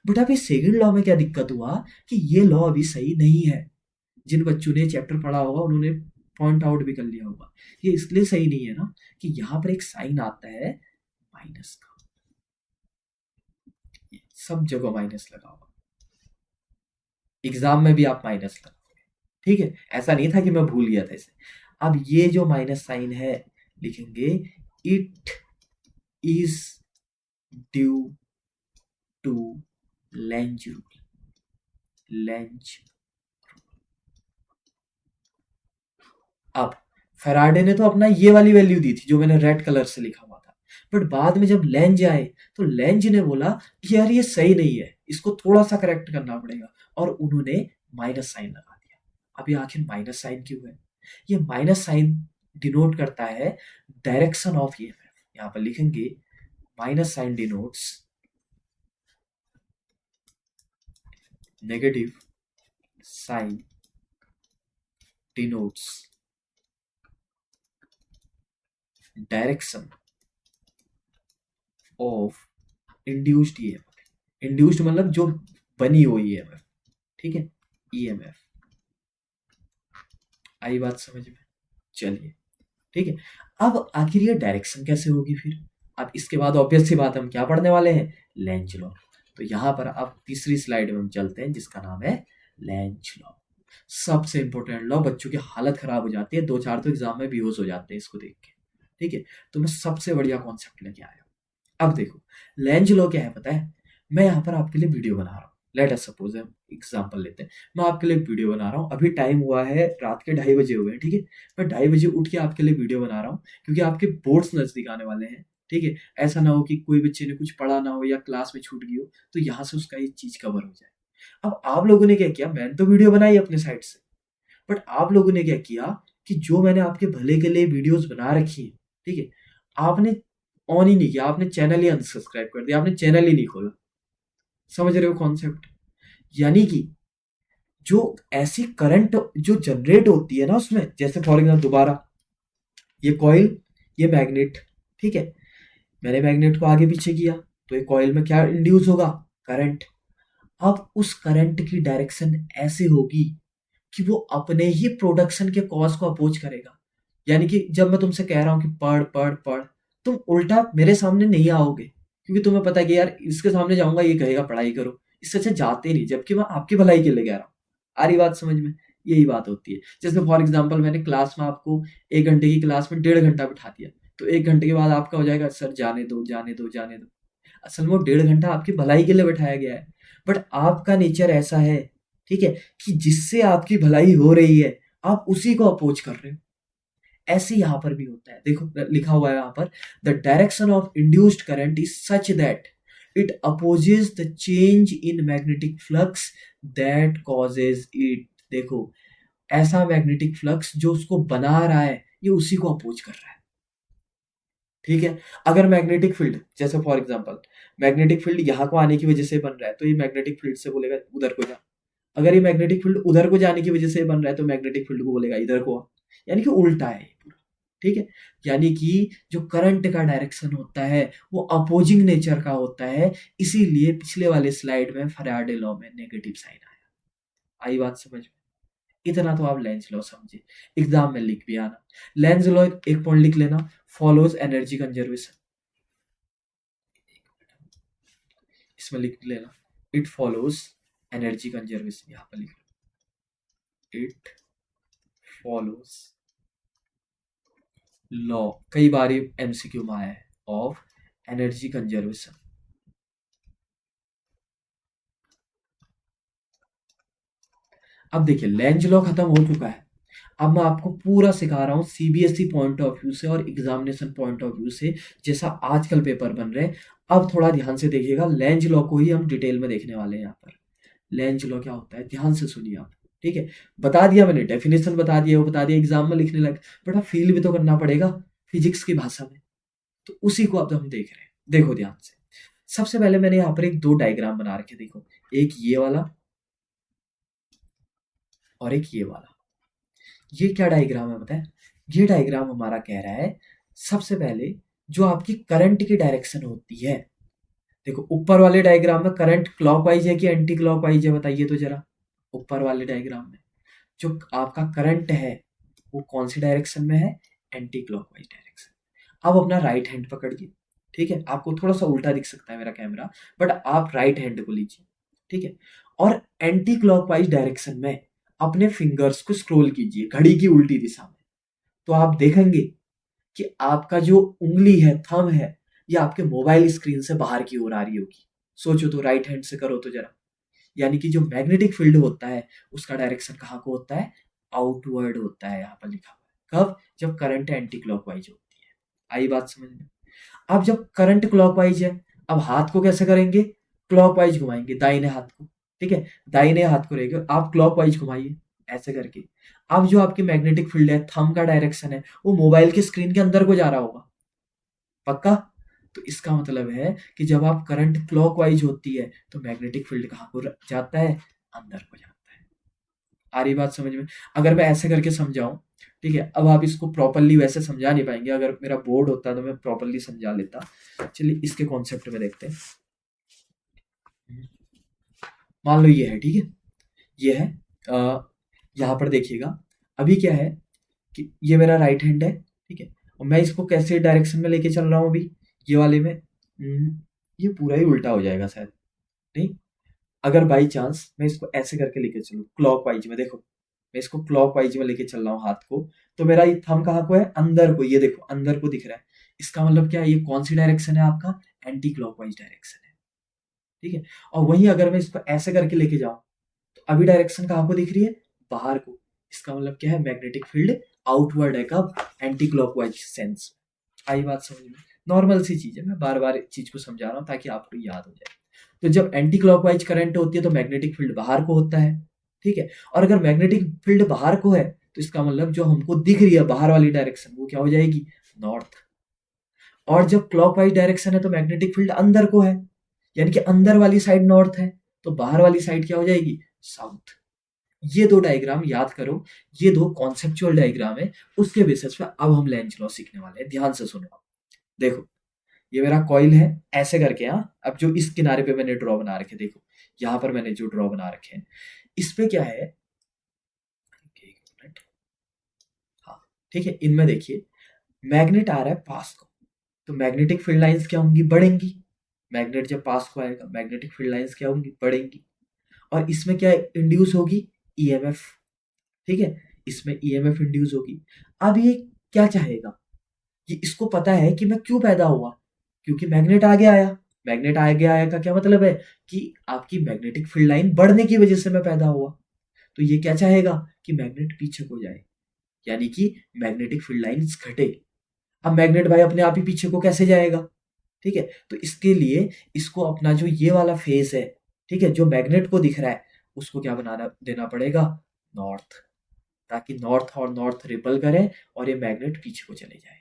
बट अभी सेकंड लॉ में क्या दिक्कत हुआ कि ये लॉ अभी सही नहीं है। जिन बच्चों ने चैप्टर पढ़ा होगा उन्होंने पॉइंट आउट भी कर लिया होगा। ये इसलिए सही नहीं है ना कि यहाँ पर एक साइन आता है माइनस का, सब जगह माइनस लगा हुआ, एग्जाम में भी आप माइनस लगाओगे, ठीक है। ऐसा नहीं था कि मैं भूल गया था इसे। अब ये जो माइनस साइन है लिखेंगे it is due to Lenz rule, Lenz. अब फेराडे ने तो अपना ये वाली वैल्यू दी थी जो मैंने रेड कलर से लिखा हुआ था, बट बाद में जब लेंज आए तो लेंज ने बोला कि यार ये सही नहीं है, इसको थोड़ा सा करेक्ट करना पड़ेगा, और उन्होंने माइनस साइन लगा दिया। अब ये आखिर माइनस साइन क्यों है, ये माइनस साइन डिनोट करता है डायरेक्शन ऑफ ईएमएफ। यहां पर लिखेंगे minus sign denotes negative sign denotes direction of induced EMF. Induced मतलब जो बनी हुई ईएमएफ, ठीक है, ईएमएफ। आई बात समझ में, चलिए, ठीक है। अब आखिर ये डायरेक्शन कैसे होगी फिर, अब इसके बाद ऑब्वियस सी बात हम क्या पढ़ने वाले हैं, लेंज लॉ। तो यहां पर अब तीसरी स्लाइड में हम चलते हैं जिसका नाम है लेंज लॉ। सबसे इंपॉर्टेंट लॉ, बच्चों की हालत खराब हो जाती है, दो चार तो एग्जाम में बेहोश हो जाते हैं इसको देख के, ठीक है। तो मैं सबसे बढ़िया कॉन्सेप्ट लेके आया हूं। अब देखो लेंज लॉ क्या है पता है, मैं यहाँ पर आपके लिए वीडियो बना रहा हूँ, लेट अस सपोज एग्जांपल लेते हैं, मैं आपके लिए वीडियो बना रहा हूँ, अभी टाइम हुआ है रात के 2:30 हुए हैं, ठीक है। मैं 2:30 उठ के आपके लिए वीडियो बना रहा हूँ क्योंकि आपके बोर्ड्स नजदीक आने वाले हैं, ठीक है। ऐसा ना हो कि कोई बच्चे ने कुछ पढ़ा ना हो या क्लास में छूट गई हो, तो यहाँ से उसका ये चीज कवर हो जाए। अब आप लोगों ने क्या किया, मैंने तो वीडियो बनाई अपने साइड से, बट आप लोगों ने क्या किया कि जो मैंने आपके भले के लिए वीडियोस बना रखी है, ठीक है, आपने ऑन ही नहीं किया, आपने चैनल ही अनसब्सक्राइब कर दिया, आपने चैनल ही नहीं खोला। समझ रहे हो कॉन्सेप्ट, यानी कि जो ऐसी करंट जो जनरेट होती है ना उसमें, जैसे फॉर एग्जाम्पल दोबारा ये कॉइल, ये मैग्नेट, ठीक है, मैंने मैग्नेट को आगे पीछे किया तो ये कॉइल में क्या इंड्यूस होगा, करंट। अब उस करंट की डायरेक्शन ऐसे होगी कि वो अपने ही प्रोडक्शन के कॉज को अपोज करेगा। यानी कि जब मैं तुमसे कह रहा हूं कि पढ़ पढ़ पढ़, तुम उल्टा मेरे सामने नहीं आओगे क्योंकि तुम्हें पता है कि यार इसके सामने जाऊंगा ये कहेगा पढ़ाई करो, इससे अच्छा जाते नहीं, जबकि मैं आपकी भलाई के लिए कह रहा हूँ। आ रही बात समझ में, यही बात होती है। जैसे फॉर एग्जाम्पल मैंने क्लास में आपको 1 घंटे की क्लास में 1.5 घंटा बिठा दिया, तो 1 घंटे के बाद आपका हो जाएगा सर जाने दो जाने दो जाने दो। असल में वो 1.5 घंटा आपकी भलाई के लिए बैठाया गया है, बट आपका नेचर ऐसा है, ठीक है, कि जिससे आपकी भलाई हो रही है आप उसी को अपोज कर रहे हो। ऐसे यहां पर भी होता है, देखो लिखा हुआ है यहां पर, the direction of induced current is such that it opposes the change in magnetic flux that causes it. देखो ऐसा मैग्नेटिक फ्लक्स जो उसको बना रहा है ये उसी को अपोज कर रहा है, ठीक है। अगर मैग्नेटिक फील्ड जैसे फॉर एग्जांपल मैग्नेटिक फील्ड यहाँ को आने की वजह से बन रहा है तो ये मैग्नेटिक फील्ड से बोलेगा उधर को जा। अगर ये मैग्नेटिक फील्ड उधर को जाने की वजह से बन रहा है तो मैग्नेटिक फील्ड को बोलेगा इधर को आ। यानी कि उल्टा है ये पूरा। ठीक है। यानी कि जो करंट का डायरेक्शन होता है वो अपोजिंग नेचर का होता है, इसीलिए पिछले वाले स्लाइड में फैराडे लॉ में नेगेटिव साइन आया। आई बात समझ में? इतना तो आप लेंज लॉ समझे, एग्जाम में लिख भी आना। लेंज लॉ एक पॉइंट लिख लेना, फॉलोज एनर्जी कंजर्वेशन। इसमें लिख लेना इट फॉलोज एनर्जी कंजर्वेशन, यहां पर लिख लो इट फॉलोज लॉ, कई बार एमसीक्यू में आया है, ऑफ एनर्जी कंजर्वेशन। अब देखिए लेंज लॉ खत्म हो चुका है, अब मैं आपको पूरा सिखा रहा हूँ सीबीएसई पॉइंट ऑफ व्यू से और एग्जामिनेशन पॉइंट ऑफ व्यू से, जैसा आजकल पेपर बन रहे हैं। अब थोड़ा ध्यान से देखिएगा, लेंज लॉ को ही हम डिटेल में देखने वाले हैं यहाँ पर। लेंज लॉ क्या होता है ध्यान से सुनिए आप। ठीक है, बता दिया मैंने, डेफिनेशन बता दिया, वो बता दिया, एग्जाम में लिखने लगे, बट अब फील भी तो करना पड़ेगा फिजिक्स की भाषा में, तो उसी को अब हम देख रहे हैं। देखो ध्यान से, सबसे पहले मैंने यहाँ पर एक दो डायग्राम बना रखे, देखो एक ये वाला और एक ये वाला। ये क्या डायग्राम है बताए? ये डायग्राम हमारा कह रहा है सबसे पहले जो आपकी करंट की डायरेक्शन होती है। देखो ऊपर वाले डायग्राम में करंट क्लॉकवाइज है कि एंटी क्लॉकवाइज है, बताइए तो जरा। ऊपर वाले डायग्राम में जो आपका करंट है वो कौन सी डायरेक्शन में है? Anti clockwise direction. अब अपना राइट हैंड पकड़िए। ठीक है, आपको थोड़ा सा उल्टा दिख सकता है मेरा कैमरा, बट आप राइट हैंड को लीजिए। ठीक है, और एंटी क्लॉकवाइज डायरेक्शन में अपने फिंगर्स को स्क्रॉल कीजिए घड़ी की उल्टी दिशा में, तो आप देखेंगे कि आपका जो उंगली है, थंब है, ये आपके मोबाइल स्क्रीन से बाहर की ओर आ रही होगी। सोचो तो, राइट हैंड से करो तो जरा। यानी कि जो मैग्नेटिक फील्ड होता है उसका डायरेक्शन कहाँ को होता है? आउटवर्ड होता है, यहाँ पर लिखा हुआ है। कब? जब करंट एंटी क्लॉकवाइज होती है। आई बात समझ में? अब जब करंट क्लॉकवाइज है, अब हाथ को कैसे करेंगे? क्लॉकवाइज घुमाएंगे दाहिने हाथ को। ठीक है, दाहिने हाथ को रहेगा, आप क्लॉकवाइज घुमाइए ऐसे करके। अब जो आपकी मैग्नेटिक फील्ड है, थंब का डायरेक्शन है, वो मोबाइल के स्क्रीन के अंदर को जा रहा होगा, पक्का? तो इसका मतलब है कि जब आप करंट क्लॉकवाइज होती है तो मैग्नेटिक फील्ड कहाँ को जाता है? अंदर को जाता है। आ रही बात समझ में? अगर मैं ऐसे करके समझाऊं, ठीक है, अब आप इसको प्रॉपरली वैसे समझा नहीं पाएंगे, अगर मेरा बोर्ड होता तो मैं प्रॉपरली समझा लेता। चलिए इसके कॉन्सेप्ट में देखते हैं। मान लो ये है, ठीक है, ये है, यहाँ पर देखिएगा, अभी क्या है कि ये मेरा राइट हैंड है। ठीक है, और मैं इसको कैसे डायरेक्शन में लेके चल रहा हूँ अभी? ये वाले में ये पूरा ही उल्टा हो जाएगा शायद, नहीं? अगर बाई चांस मैं इसको ऐसे करके लेके चलूँ क्लॉकवाइज में, देखो मैं इसको क्लॉकवाइज में लेके चल रहा हूँ हाथ को, तो मेरा ये थंब कहाँ को है? अंदर को। ये देखो अंदर को दिख रहा है, इसका मतलब क्या है? ये कौन सी डायरेक्शन है आपका? एंटी क्लॉकवाइज डायरेक्शन है। ठीक है, और वहीं अगर मैं इसको ऐसे करके लेके जाऊं तो अभी डायरेक्शन कहाँ को दिख रही है? बाहर को। इसका मतलब क्या है? मैग्नेटिक फील्ड आउटवर्ड है। कब? Anti clockwise sense. आई बात समझ में? नॉर्मल सी चीज है, मैं बार बार चीज को समझा रहा हूँ ताकि आपको याद हो जाए। तो जब एंटी क्लॉकवाइज करंट होती है तो मैग्नेटिक फील्ड बाहर को होता है। ठीक है, और अगर मैग्नेटिक फील्ड बाहर को है तो इसका मतलब जो हमको दिख रही है बाहर वाली डायरेक्शन वो क्या हो जाएगी? नॉर्थ। और जब क्लॉकवाइज डायरेक्शन है तो मैग्नेटिक फील्ड अंदर को है, यानी कि अंदर वाली साइड नॉर्थ है, तो बाहर वाली साइड क्या हो जाएगी? साउथ। ये दो डायग्राम याद करो, ये दो कॉन्सेप्चुअल डायग्राम है, उसके बेसिस पे अब हम लेंज लॉ सीखने वाले हैं। ध्यान से सुनो। देखो ये मेरा कॉइल है, ऐसे करके। हाँ, अब जो इस किनारे पे मैंने ड्रॉ बना रखे, देखो यहाँ पर मैंने जो ड्रॉ बना रखे हैं, इस पे क्या है? एक मिनट। हाँ, ठीक है, इनमें देखिए मैग्नेट आ रहा है पास को, तो मैग्नेटिक फील्ड लाइंस क्या होंगी? बढ़ेंगी। मैग्नेट जब पास को आएगा मैग्नेटिक फील्ड लाइंस क्या होंगी? बढ़ेंगी। और इसमें क्या इंड्यूस होगी? ईएमएफ। ठीक है, इसमें ईएमएफ इंड्यूस होगी। अब ये क्या चाहेगा? ये इसको पता है कि मैं क्यों पैदा हुआ, क्योंकि मैग्नेट आगे आया। मैग्नेट आगे आया का क्या मतलब है? कि आपकी मैग्नेटिक फील्ड लाइन बढ़ने की वजह से मैं पैदा हुआ। तो ये क्या चाहेगा? कि मैग्नेट पीछे को जाए, यानी कि मैग्नेटिक फील्ड लाइंस घटे। अब मैग्नेट भाई अपने आप ही पीछे को कैसे जाएगा? ठीक है, तो इसके लिए इसको अपना जो ये वाला फेस है, ठीक है, जो मैग्नेट को दिख रहा है, उसको क्या बनाना देना पड़ेगा? नॉर्थ, ताकि नॉर्थ और नॉर्थ रिपल करें और ये मैग्नेट पीछे को चले जाए।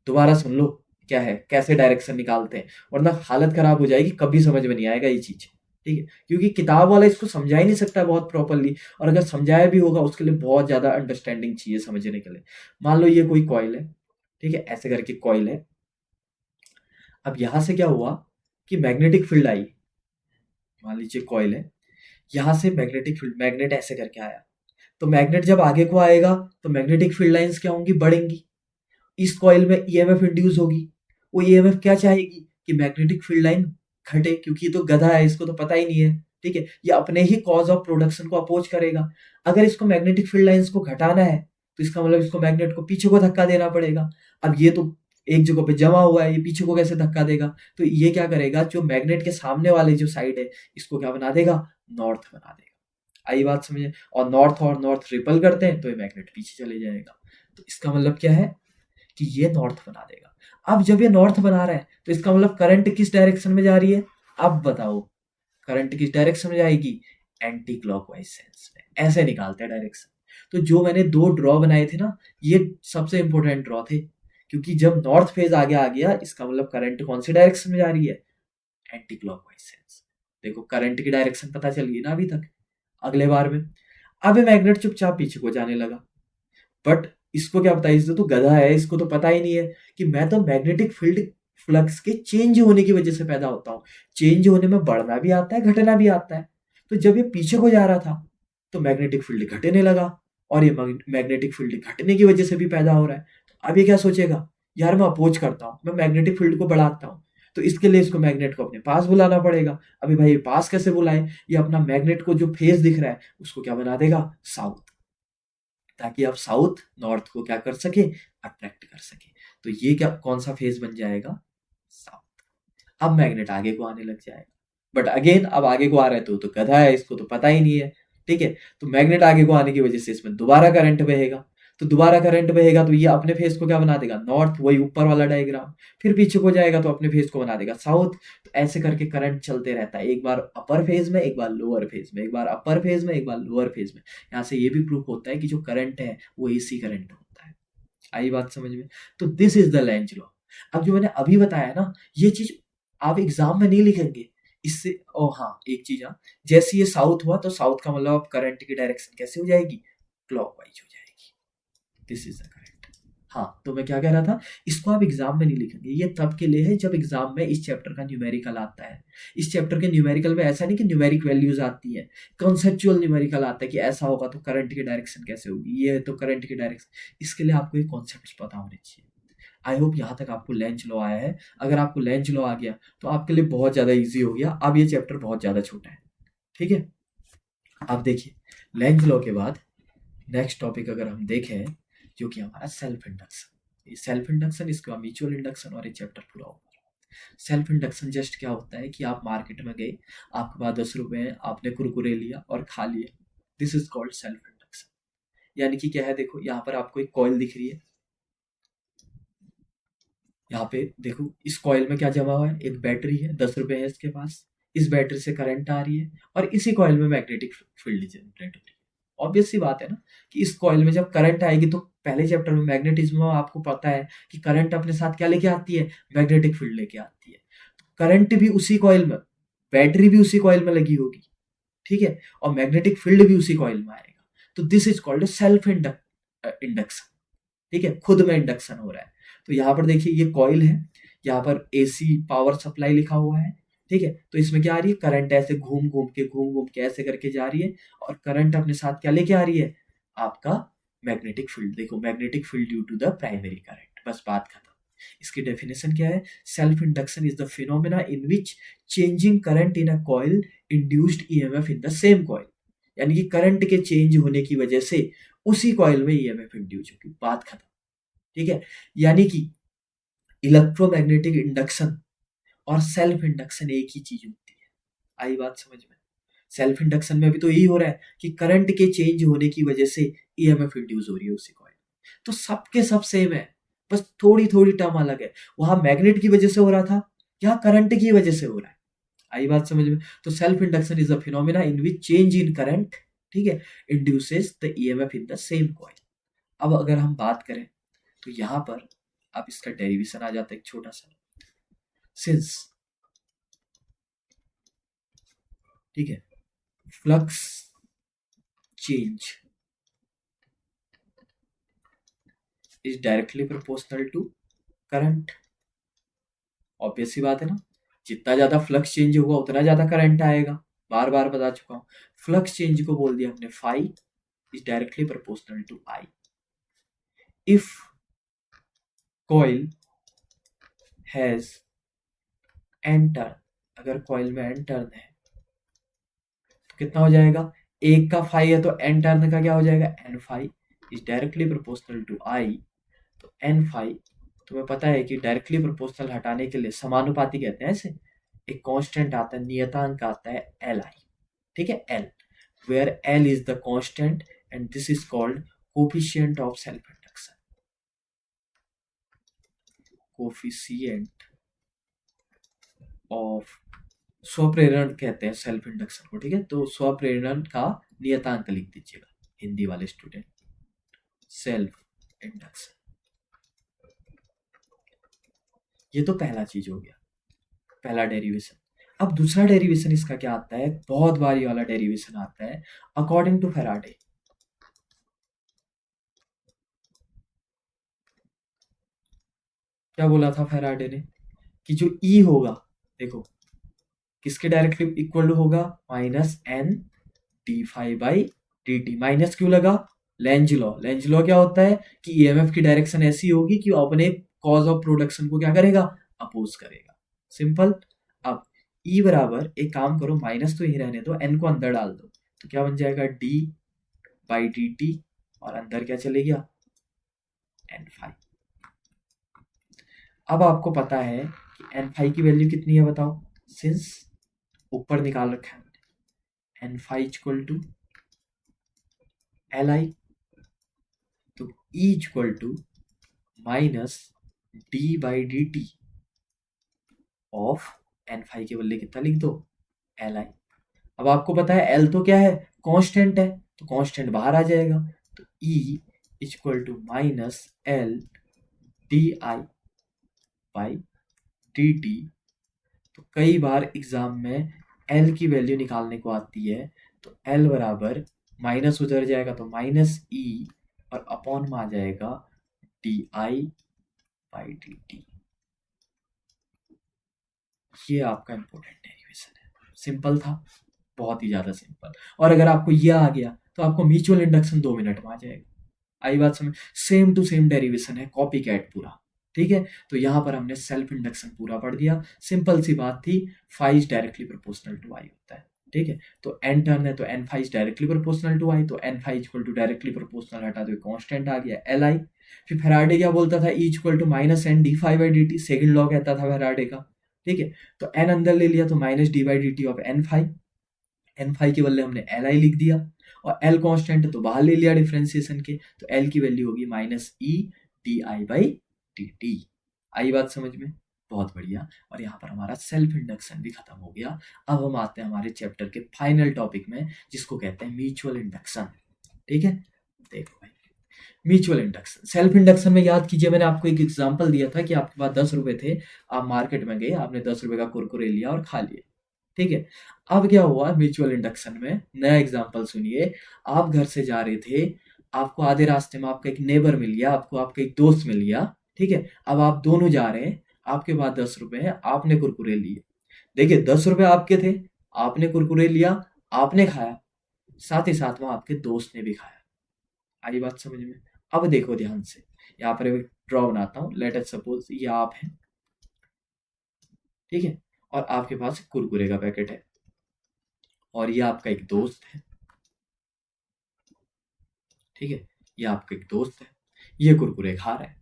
दोबारा सुन लो, क्या है, कैसे डायरेक्शन निकालते हैं, वरना हालत खराब हो जाएगी, कभी समझ में नहीं आएगा ये चीज। ठीक है, क्योंकि किताब वाला इसको समझा ही नहीं सकता बहुत प्रॉपरली, और अगर समझाया भी होगा उसके लिए बहुत ज्यादा अंडरस्टैंडिंग चाहिए समझने के लिए। मान लो ये कोई कॉइल है, ठीक है, ऐसे करके कॉइल है। अब यहां से क्या हुआ कि मैग्नेटिक फील्ड आई। मान लीजिए कॉइल है, यहाँ से मैग्नेटिक फील्ड, मैग्नेट ऐसे करके आया, तो मैग्नेट जब आगे को आएगा तो मैग्नेटिक फील्ड लाइंस क्या होंगी, बढ़ेंगी। इस कॉइल में ईएमएफ इंड्यूस होगी। वो ईएमएफ क्या चाहेगी कि मैग्नेटिक फील्ड लाइन घटे, क्योंकि ये तो गधा है, इसको तो पता ही नहीं है। ठीक है, ये अपने ही कॉज ऑफ प्रोडक्शन को अपोज करेगा। अगर इसको मैग्नेटिक फील्ड लाइंस को घटाना है तो इसका मतलब इसको मैग्नेट को पीछे को धक्का देना पड़ेगा। अब ये तो एक जगह पे जमा हुआ है, ये पीछे को कैसे धक्का देगा, तो ये क्या करेगा, जो मैग्नेट के सामने वाले जो साइड है इसको क्या बना देगा, नॉर्थ बना देगा। आई बात समझे, और नॉर्थ रिपल करते हैं तो ये मैग्नेट पीछे चले जाएगा। तो इसका मतलब क्या है कि ये नॉर्थ बना देगा। अब जब ये नॉर्थ बना रहा है तो इसका मतलब करंट किस डायरेक्शन में जा रही है, अब बताओ करंट किस डायरेक्शन में जाएगी, एंटी क्लॉकवाइज सेंस में। ऐसे निकालते हैं डायरेक्शन। तो जो मैंने दो ड्रॉ बनाए थे ना, ये सबसे इंपॉर्टेंट ड्रॉ थे, क्योंकि जब नॉर्थ फेज आगे आ गया इसका मतलब करंट कौन सी डायरेक्शन में जा रही है, एंटी क्लॉकवाइज सेंस। देखो करंट की डायरेक्शन पता चल गई ना अभी तक। अगले बार में अब ये मैग्नेट चुपचाप पीछे को जाने लगा, बट इसको क्या पता, इससे तो गधा है, इसको तो पता ही नहीं है कि मैं तो मैग्नेटिक फील्ड फ्लक्स के चेंज होने की वजह से पैदा होता हूँ। चेंज होने में बढ़ना भी आता है, घटना भी आता है। तो जब ये पीछे को जा रहा था तो मैग्नेटिक फील्ड घटने लगा, और ये मैग्नेटिक फील्ड घटने की वजह से भी पैदा हो रहा है। तो अब ये क्या सोचेगा, यार मैं अपोज करता हूँ, मैं मैग्नेटिक फील्ड को बढ़ाता हूँ, तो इसके लिए इसको मैग्नेट को अपने पास बुलाना पड़ेगा। अभी भाई ये पास कैसे बुलाए, ये अपना मैग्नेट को जो फेस दिख रहा है उसको क्या बना देगा, साउथ, ताकि आप साउथ नॉर्थ को क्या कर सके, अट्रैक्ट कर सके। तो ये क्या कौन सा फेज बन जाएगा, साउथ। अब मैग्नेट आगे को आने लग जाएगा, बट अगेन अब आगे को आ रहा है तो गधा है, इसको तो पता ही नहीं है। ठीक है, तो मैग्नेट आगे को आने की वजह से इसमें दोबारा करंट बहेगा। तो दोबारा करंट बहेगा तो ये अपने फेस को क्या बना देगा, नॉर्थ, वही ऊपर वाला डायग्राम। फिर पीछे को जाएगा तो अपने फेस को बना देगा साउथ। तो ऐसे करके करंट चलते रहता है, एक बार अपर फेज में, एक बार लोअर फेज में, एक बार अपर फेज में, एक बार लोअर फेज में। यहाँ से ये भी प्रूफ होता है कि जो करंट है वो एसी करंट होता है। आई बात समझ में। तो this is the Lenz law. अब जो मैंने अभी बताया ना, ये चीज आप एग्जाम में नहीं लिखेंगे। इससे ओ हाँ एक चीज, हाँ, जैसे ये साउथ हुआ तो साउथ का मतलब अब करंट की डायरेक्शन कैसे हो जाएगी, क्लॉकवाइज हो जाएगी। This is the current. हाँ, तो मैं क्या कह रहा था, इसको आप एग्जाम में नहीं लिखेंगे, ये तब के लिए है जब एग्जाम में इस चैप्टर का न्यूमेरिकल आता है। इस चैप्टर के न्यूमेरिकल में ऐसा नहीं कि न्यूमेरिक वैल्यूज आती है, कॉन्सेप्चुअल न्यूमेरिकल आता है कि ऐसा होगा तो करंट की डायरेक्शन कैसे होगी, ये तो करंट की डायरेक्शन। इसके लिए आपको ये कॉन्सेप्ट पता होने चाहिए। आई होप यहाँ तक आपको लेंज लॉ आया है। अगर आपको लेंज लॉ आ गया तो आपके लिए बहुत ज़्यादा इजी हो गया। अब ये चैप्टर बहुत ज़्यादा छोटा है। ठीक है, अब देखिए लेंज लॉ के बाद नेक्स्ट टॉपिक अगर हम देखें, जो कि हमारा सेल्फ इंडक्शन। ये सेल्फ इंडक्शन, इसके बाद म्यूचुअल इंडक्शन, और ये चैप्टर पूरा होगा। सेल्फ इंडक्शन जस्ट क्या होता है कि आप मार्केट में गए, आपके पास 10 रुपए हैं, आपने कुरकुरे लिया और खा लिया। This is called self induction. यानी कि क्या है, देखो यहाँ पर आपको एक कॉइल दिख रही है, यहाँ पे देखो इस कॉइल में क्या जमा हुआ है, एक बैटरी है, 10 रुपए है इसके पास। इस बैटरी से करंट आ रही है और इसी कॉइल में मैग्नेटिक फील्ड जनरेट हो रही है। ऑब्वियस सी बात है ना कि इस कॉइल में जब करंट आएगी तो पहले चैप्टर में मैग्नेटिज्म में आपको पता है कि करंट अपने साथ क्या लेके आती है, मैग्नेटिक फील्ड लेके आती है। तो करंट भी उसी कॉइल में, बैटरी भी उसी कॉइल में लगी होगी, ठीक है, और मैग्नेटिक फील्ड भी उसी कॉइल में आएगा। तो this is called self induction. ठीक है, खुद में इंडक्शन हो रहा है। तो यहाँ पर देखिए ये कॉइल है, यहाँ पर एसी पावर सप्लाई लिखा हुआ है। ठीक है, तो इसमें क्या आ रही है, करंट ऐसे घूम घूम के ऐसे करके जा रही है, और करंट अपने साथ क्या लेके आ रही है, आपका मैग्नेटिक फील्ड। देखो magnetic field due to the primary current, बस बात खत्म। इसकी डेफिनेशन क्या है, self induction is the phenomena in which changing current in a coil induced EMF in the same coil. यानी कि करंट के चेंज होने की वजह से उसी कॉइल में ईएमएफ इंड्यूस होगी, बात खत्म। ठीक है, यानी कि इलेक्ट्रोमैग्नेटिक इंडक्शन और सेल्फ इंडक्शन एक ही चीज होती है। आई बात समझ में। सेल्फ इंडक्शन में भी तो यही हो रहा है कि करंट के चेंज होने की वजह से ईएमएफ इंड्यूस हो रही है उसी कॉइल। तो सबके सब सेम है, बस थोड़ी थोड़ी टर्म अलग है। वहां मैग्नेट की वजह से हो रहा था, यहाँ करंट की वजह से हो रहा है। आई बात समझ में। तो self induction is a phenomena in which change in current, ठीक है, induces the EMF in the same coil. अब अगर हम बात करें तो यहाँ पर अब इसका डेरिवेशन आ जाता है एक छोटा सा, सिंस, ठीक है, flux change is directly proportional to current. Obvious सी बात है ना, जितना ज्यादा फ्लक्स चेंज होगा उतना ज्यादा करंट आएगा, बार बार बता चुका हूँ। फ्लक्स चेंज को बोल दिया हमने phi is directly proportional to I. If coil has n turn, अगर कॉइल में एन टर्न है तो कितना हो जाएगा, एक का फाई है तो एन टर्न का क्या हो जाएगा, N phi is directly proportional to I. तो एन फाई तुम्हें पता है कि डायरेक्टली प्रोपोर्शनल हटाने के लिए समानुपाती कहते हैं इसे, एक कांस्टेंट आता है, नियतांक आता है एल आई, ठीक है, L, where L is the constant and this is called coefficient of self induction, coefficient of स्वप्रेरण कहते हैं सेल्फ इंडक्शन को, ठीक है। तो स्वप्रेरण का नियतांक लिख दीजिएगा हिंदी वाले स्टूडेंट, सेल्फ इंडक्शन। ये तो पहला चीज हो गया, पहला डेरिवेशन। अब दूसरा डेरिवेशन इसका क्या आता है, बहुत बारी वाला डेरिवेशन आता है, अकॉर्डिंग टू फैराडे। क्या बोला था फैराडे ने कि जो ई होगा, देखो किसके डायरेक्टली इक्वल होगा, minus n d phi by D t. Minus क्यों लगा, लेंज लॉ, लेंज लॉ क्या होता है कि ईएमएफ की डायरेक्शन ऐसी होगी कि वो अपने कॉज ऑफ प्रोडक्शन को क्या करेगा, अपोज करेगा, सिंपल। अब ई बराबर, एक काम करो माइनस तो ही रहने दो, एन को अंदर डाल दो, तो क्या बन जाएगा डी बाई डी टी, और अंदर क्या चले गया, एन फाई। अब आपको पता है कि एन फाई की वैल्यू कितनी है बताओ, सिंस ऊपर निकाल रखा है N phi equal to L I, तो E equal to minus D by D T of N phi के बदले कितना लिख दो, एल आई। अब आपको पता है एल तो क्या है, कांस्टेंट है, तो कांस्टेंट बाहर आ जाएगा, तो E equal to minus L d I by D t. तो कई बार एग्जाम में एल की वैल्यू निकालने को आती है, तो एल बराबर माइनस उधर जाएगा तो माइनस ई, और अपॉन में आ जाएगा D I by D t. ये आपका इंपॉर्टेंट डेरिवेशन है, सिंपल था, बहुत ही ज्यादा सिंपल। और अगर आपको ये आ गया तो आपको म्यूचुअल इंडक्शन 2 मिनट में आ जाएगा, आई बात समझ, सेम टू सेम डेरिवेशन है, कॉपी कैट पूरा, ठीक है। तो यहाँ पर हमने सेल्फ इंडक्शन पूरा पढ़ दिया, सिंपल सी बात थी, five directly proportional to I होता है, ठीक है। तो एन टर्न है तो N five directly proportional to I, तो N five equal to directly proportional हटा दो, कांस्टेंट आ गया एल आई। फिर फैराडे क्या बोलता था, E equal to minus n D five by D t, second law कहता था फैराडे का, ठीक है। तो एन अंदर ले लिया तो minus D by D T of n five, n five के बदले हमने एल आई लिख दिया, और एल कांस्टेंट तो बाहर ले लिया डिफरेंशिएशन के, तो एल की वैल्यू होगी minus E D I by D T. आई बात समझ में, बहुत बढ़िया। और यहाँ पर हमारा सेल्फ इंडक्शन भी खत्म हो गया। अब हम आते हैं हमारे चैप्टर के फाइनल टॉपिक में, जिसको कहते हैं म्यूचुअल इंडक्शन, ठीक है। देखो भाई, म्यूचुअल इंडक्शन, सेल्फ इंडक्शन में याद कीजिए, मैंने आपको एक एग्जांपल दिया था कि आपके पास 10 रुपए थे, आप मार्केट में गए, आपने 10 रुपए का कुरकुरे लिया और खा लिए, ठीक है। अब क्या हुआ म्यूचुअल इंडक्शन में, नया एग्जांपल सुनिए। आप घर से जा रहे थे, आपको आधे रास्ते में आपका एक नेबर मिल गया, आपको आपका एक दोस्त मिल गया, ठीक है। अब आप दोनों जा रहे हैं, आपके पास 10 रुपए हैं, आपने कुरकुरे लिए, देखिए 10 रुपए आपके थे, आपने कुरकुरे लिया, आपने खाया, साथ ही साथ वहां आपके दोस्त ने भी खाया, आई बात समझ में। अब देखो ध्यान से, यहाँ पर एक ड्रॉ बनाता हूँ, लेट अस सपोज ये आप हैं, ठीक है, और आपके पास कुरकुरे का पैकेट है, और ये आपका एक दोस्त है, ठीक है, ये आपका एक दोस्त है, ये कुरकुरे खा रहा है,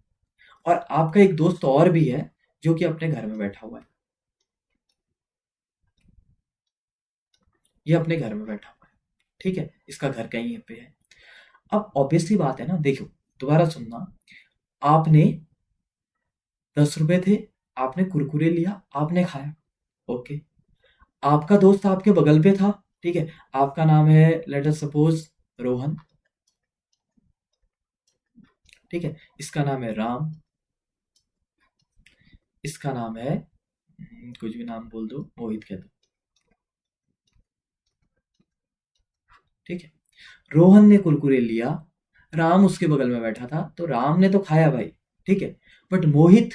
और आपका एक दोस्त और भी है जो कि अपने घर में बैठा हुआ है, ये अपने घर में बैठा हुआ है, ठीक है, इसका घर कहीं पे है। अब ऑब्वियसली बात है ना, देखो दोबारा सुनना, आपने 10 रुपए थे, आपने कुरकुरे लिया, आपने खाया, ओके। आपका दोस्त आपके बगल पे था, ठीक है, आपका नाम है लेट अस सपोज रोहन, ठीक है, इसका नाम है राम, इसका नाम है कुछ भी नाम बोल दो, मोहित कह दो, ठीक है। रोहन ने कुरकुरे लिया, राम उसके बगल में बैठा था, तो राम ने तो खाया भाई, ठीक है। बट मोहित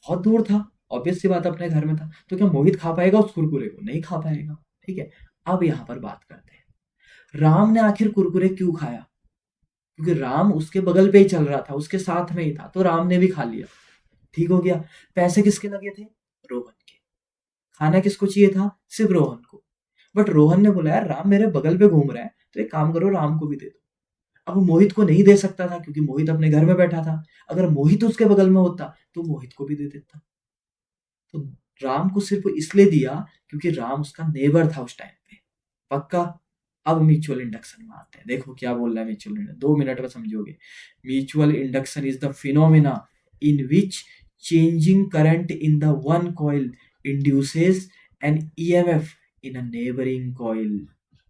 बहुत दूर था, ऑब्वियस सी बात, अपने घर में था, तो क्या मोहित खा पाएगा उस कुरकुरे को? नहीं खा पाएगा, ठीक है। अब यहाँ पर बात करते हैं, राम ने आखिर कुरकुरे क्यों खाया? क्योंकि राम उसके बगल पे ही चल रहा था, उसके साथ में ही था, तो राम ने भी खा लिया, ठीक हो गया। पैसे किसके लगे थे? रोहन के। खाना किसको चाहिए था? सिर्फ रोहन को। बट रोहन ने बोला, यार राम मेरे बगल पे घूम रहा है, तो एक काम करो, राम को भी दे दो। अब वो मोहित को नहीं दे सकता था, क्योंकि मोहित अपने घर में बैठा था। अगर मोहित उसके बगल में होता तो मोहित को भी दे देता। तो राम को सिर्फ इसलिए दिया क्योंकि राम उसका नेबर था उस टाइम पे। पक्का? अब म्यूचुअल इंडक्शन में आते हैं, देखो क्या बोल रहा है म्यूचुअल इंडक्शन, 2 मिनट में समझोगे। Mutual induction is the phenomena in which changing current in the one coil induces an EMF in a neighbouring coil.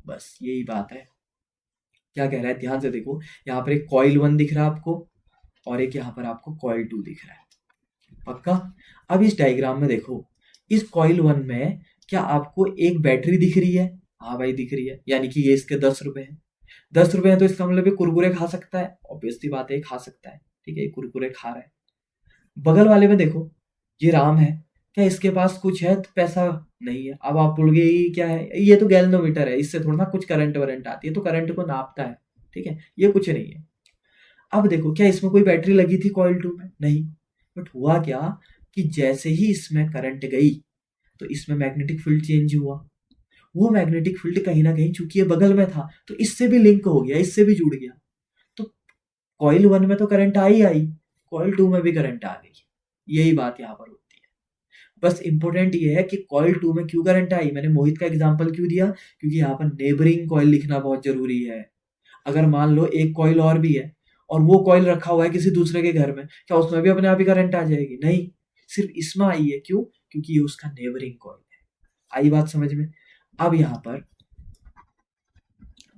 बस यही बात है। क्या कह रहा है, ध्यान से देखो, यहाँ पर एक कॉइल 1 दिख रहा है आपको, और एक यहाँ पर आपको कॉइल 2 दिख रहा है। पक्का? अब इस डायग्राम में देखो, इस कॉइल 1 में क्या आपको एक बैटरी दिख रही है? हाँ भाई दिख रही है, यानी कि ये इसके 10 रुपए हैं। 10 रुपए हैं, तो इसका मतलब ये कुरकुरे खा सकता है, ऑब्वियस सी बात है, ये खा सकता है, ठीक है, ये कुरकुरे खा रहा है। बगल वाले में देखो, ये राम है, क्या इसके पास कुछ है? तो पैसा नहीं है। अब आप बोलोगे ये क्या है, ये तो गैल्वेनोमीटर है, इससे थोड़ा ना कुछ करंट वरंट आती है, तो करंट को नापता है, ठीक है, ये कुछ नहीं है। अब देखो, क्या इसमें कोई बैटरी लगी थी कॉइल 2 में? नहीं। बट हुआ क्या कि जैसे ही इसमें करंट गई, तो इसमें मैग्नेटिक फील्ड चेंज हुआ। वो मैग्नेटिक फील्ड कहीं ना कहीं, चूंकि ये बगल में था, तो इससे भी लिंक हो गया, इससे भी जुड़ गया। तो कॉइल 1 में तो करंट आई, कॉइल 2 में भी करंट आ गई। यही बात यहाँ पर होती है। बस इंपॉर्टेंट ये है कि कॉइल 2 में क्यों करंट आई, मैंने मोहित का एग्जांपल क्यों दिया, क्योंकि यहाँ पर नेबरिंग कॉइल लिखना बहुत जरूरी है। अगर मान लो एक कॉइल और भी है, और वो कॉइल रखा हुआ है किसी दूसरे के घर में, क्या उसमें भी अपने आप ही करंट आ जाएगी? नहीं, सिर्फ इसमें आई है। क्यों? क्योंकि ये उसका नेबरिंग कॉइल है। आई बात समझ में? अब यहाँ पर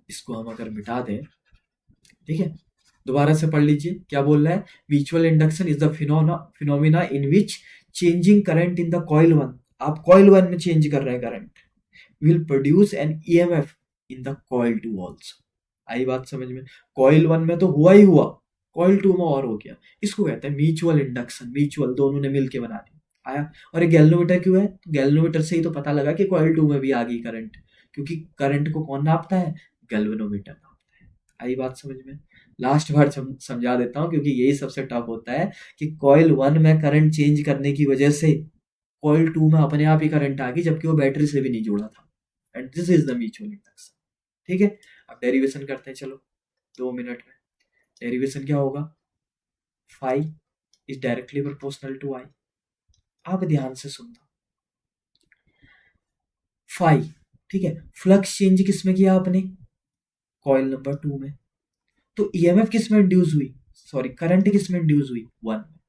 इसको हम अगर मिटा दें, ठीक है, दोबारा से पढ़ लीजिए क्या बोल रहा है। Mutual induction is the phenomena in which changing current in the coil 1, आप कॉइल 1 में चेंज कर रहे हैं current, will produce an EMF in the coil 2 also. आई बात समझ में? कॉइल 1 में तो हुआ ही हुआ, कॉइल 2 में और हो गया। इसको कहते हैं म्यूचुअल इंडक्शन, म्यूचुअल दोनों ने मिलके बना दी। आया। और ये गैल्वेनोमीटर क्यों है? गैल्वेनोमीटर से ही तो पता लगा कि कॉइल 2 में भी आ गई करंट, क्योंकि करंट को कौन नापता है? गैल्वेनोमीटर नापता है। आई बात समझ में? लास्ट बार समझा देता हूँ, क्योंकि यही सबसे टफ होता है, कि कॉइल 1 में करंट चेंज करने की वजह से कॉइल 2 में अपने आप ही करंट आ गई, जबकि वो बैटरी से भी नहीं जुड़ा था। And this is the mutual induction, ठीक है। अब डेरिवेशन करते हैं, चलो 2 मिनट में। डेरिवेशन क्या होगा? Phi is directly proportional to I. आप ध्यान से सुनना, फाई, ठीक है। फ्लक्स चेंज किसमें किया आपने? कॉइल नंबर 2 में। तो ईएमएफ किस में इंड्यूस हुई? सॉरी, करंट किस में इंड्यूस हुई? 1 में।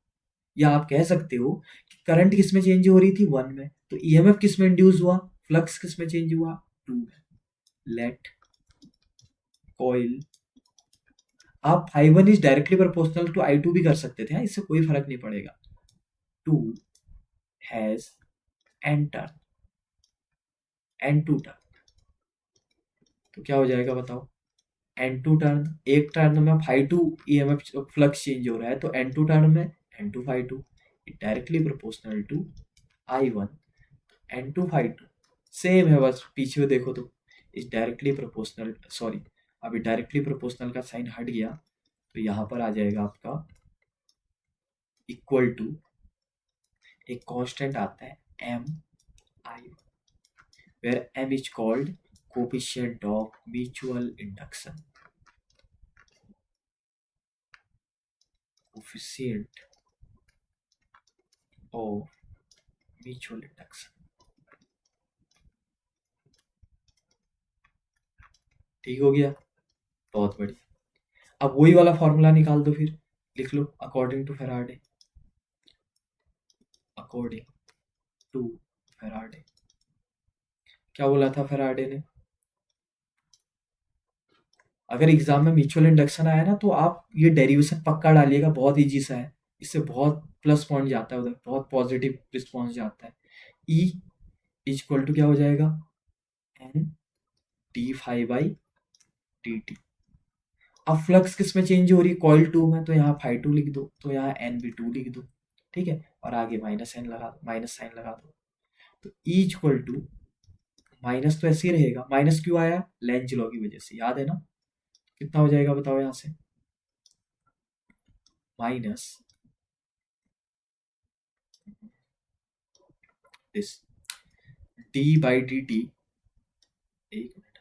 या आप कह सकते हो कि करंट किस में चेंज हो रही थी? 1 में। तो ईएमएफ किस में इंड्यूस हुआ? फ्लक्स किस में चेंज हुआ? 2 में। लेट कॉइल, आप I1 is directly proportional to I2 भी कर सकते थे, इससे कोई फर्क नहीं पड़ेगा। 2 हैज एंटर N2 टर्न, तो क्या हो जाएगा बताओ? N2 टर्न, एक टर्न में phi2 ईएमएफ फ्लक्स चेंज हो रहा है, तो N2 टर्न में N2 phi2 directly proportional to I1 N2 phi2। Same है, बस पीछे देखो तो इस डायरेक्टली प्रोपोर्शनल, सॉरी, अभी डायरेक्टली प्रोपोर्शनल का साइन हट गया, तो यहाँ पर आ जाएगा आपका इक्वल टू, एक कांस्टेंट आता है M I, where m is called coefficient of mutual induction, coefficient of mutual induction। ठीक हो गया? बहुत बढ़िया। अब वही वाला फॉर्मूला निकाल दो, फिर लिख लो, according to Faraday, according to Faraday. क्या बोला था फेराडे ने? अगर एग्जाम में म्यूचुअल इंडक्शन आया ना, तो आप ये डेरिवेशन पक्का डालिएगा, बहुत इजी सा है। इससे बहुत प्लस पॉइंट जाता है उधर, बहुत पॉजिटिव रिस्पॉन्स जाता है। ई इक्वल टू क्या हो जाएगा, n D five by D t. अब फ्लक्स किस में चेंज हो रही है, कॉइल 2 में, तो यहाँ फाई 2 लिख दो, तो यहाँ एन भी 2 लिख दो, ठीक है, और आगे माइनस एन लगा दो, माइनस साइन लगा दो। तो ई इक्वल टू, माइनस तो ऐसे ही रहेगा, माइनस क्यों आया, लेंज लॉ की वजह से, याद है ना। कितना हो जाएगा बताओ यहाँ से, minus this D by D T, एक मिनट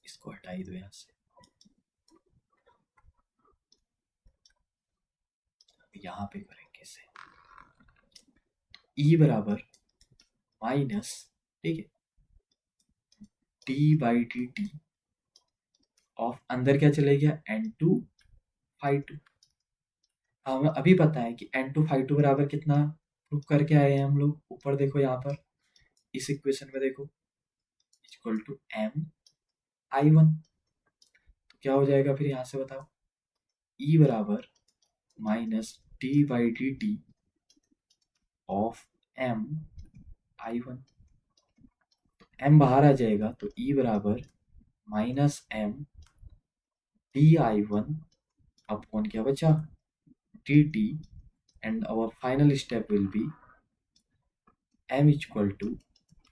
इसको हटा ही दो यहाँ से, यहाँ पे करेंगे इसे, ई बराबर माइनस, ठीक है, D by D T of, अंदर क्या चले गया, एन टू फाई टू। हमें अभी पता है कि एन टू फाई टू बराबर कितना प्रूव करके आए हैं हम लोग, ऊपर देखो यहाँ पर इस इक्वेशन में देखो, equal to M I one. तो क्या हो जाएगा फिर यहाँ से बताओ, ई बराबर minus D by D T of M I one. M बाहर आ जाएगा तो ई बराबर minus M D I one upon क्या बचा, D T, and our final step will be M equal to,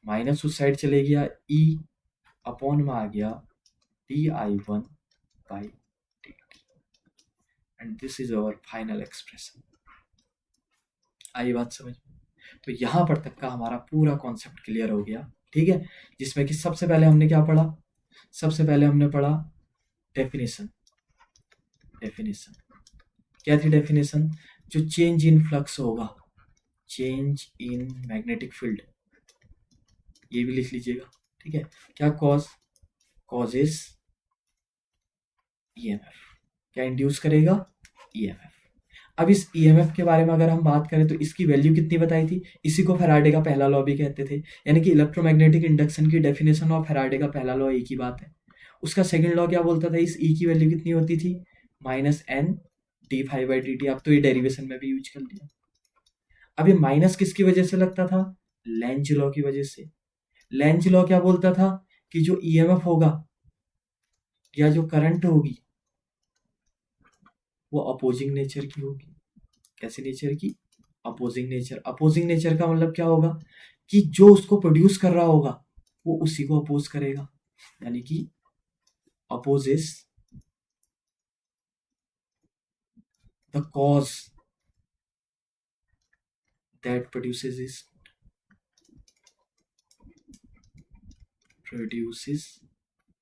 minus उस साइड चले गया, ई अपॉन में आ गया D I one by D T, and this is our final expression. आई बात समझ में। तो यहाँ पर तक का हमारा पूरा कॉन्सेप्ट क्लियर हो गया, ठीक है, जिसमें कि सबसे पहले हमने क्या पढ़ा, सबसे पहले हमने पढ़ा डेफिनेशन। डेफिनेशन क्या थी, डेफिनेशन जो चेंज इन फ्लक्स होगा, चेंज इन मैग्नेटिक फील्ड, ये भी लिख लीजिएगा, ठीक है, क्या कॉज, कॉजेस ईएमएफ, क्या इंड्यूस करेगा, ईएमएफ। अब इस ईएमएफ के बारे में अगर हम बात करें तो इसकी वैल्यू कितनी बताई थी, इसी को फैराडे का पहला लॉ भी कहते थे, यानी कि इलेक्ट्रोमैग्नेटिक इंडक्शन की डेफिनेशन और फैराडे का पहला लॉ एक ही बात है। उसका सेकंड लॉ क्या बोलता था, इस ई की वैल्यू कितनी होती थी, minus n D five by D t. अब तो ये डेरिवेशन में भी यूज कर लिया। अब ये माइनस किसकी वजह से लगता था, लेंज लॉ की वजह से। लेंज लॉ क्या बोलता था कि जो ईएमएफ होगा या जो करंट होगी वो अपोजिंग नेचर की होगी। कैसे नेचर की, अपोजिंग नेचर। अपोजिंग नेचर का मतलब क्या होगा कि जो उसको प्रोड्यूस कर रहा होगा वो उसी को अपोज करेगा, यानी कि opposes the cause that produces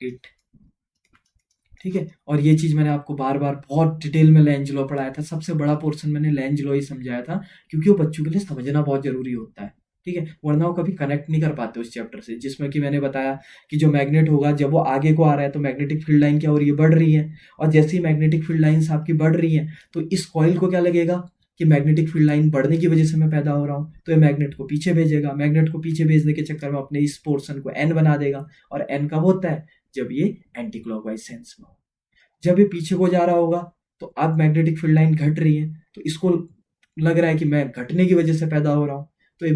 it, ठीक है। और ये चीज मैंने आपको बार बार बहुत डिटेल में लेंज लॉ पढ़ाया था, सबसे बड़ा पोर्शन मैंने लेंज लॉ ही समझाया था, क्योंकि वो बच्चों के लिए समझना बहुत जरूरी होता है, ठीक है, वरना वो कभी कनेक्ट नहीं कर पाते उस चैप्टर से, जिसमें कि मैंने बताया कि जो मैग्नेट होगा जब वो आगे को आ रहा है तो मैग्नेटिक फील्ड लाइन क्या हो रही है, बढ़ रही है, और जैसे ही मैग्नेटिक फील्ड लाइन्स आपकी बढ़ रही है तो इस कॉइल को क्या लगेगा कि मैग्नेटिक फील्ड लाइन बढ़ने की वजह से मैं पैदा हो रहा हूँ, तो ये मैग्नेट को पीछे भेजेगा, मैग्नेट को पीछे भेजने के चक्कर में अपने इस पोर्शन को एन बना देगा, और एन कब होता है, जब ये एंटी क्लॉकवाइज सेंस में हो। जब ये पीछे को जा रहा होगा तो अब मैग्नेटिक फील्ड लाइन घट रही है, तो इसको लग रहा है कि मैं घटने की वजह से पैदा हो रहा हूँ, तो ये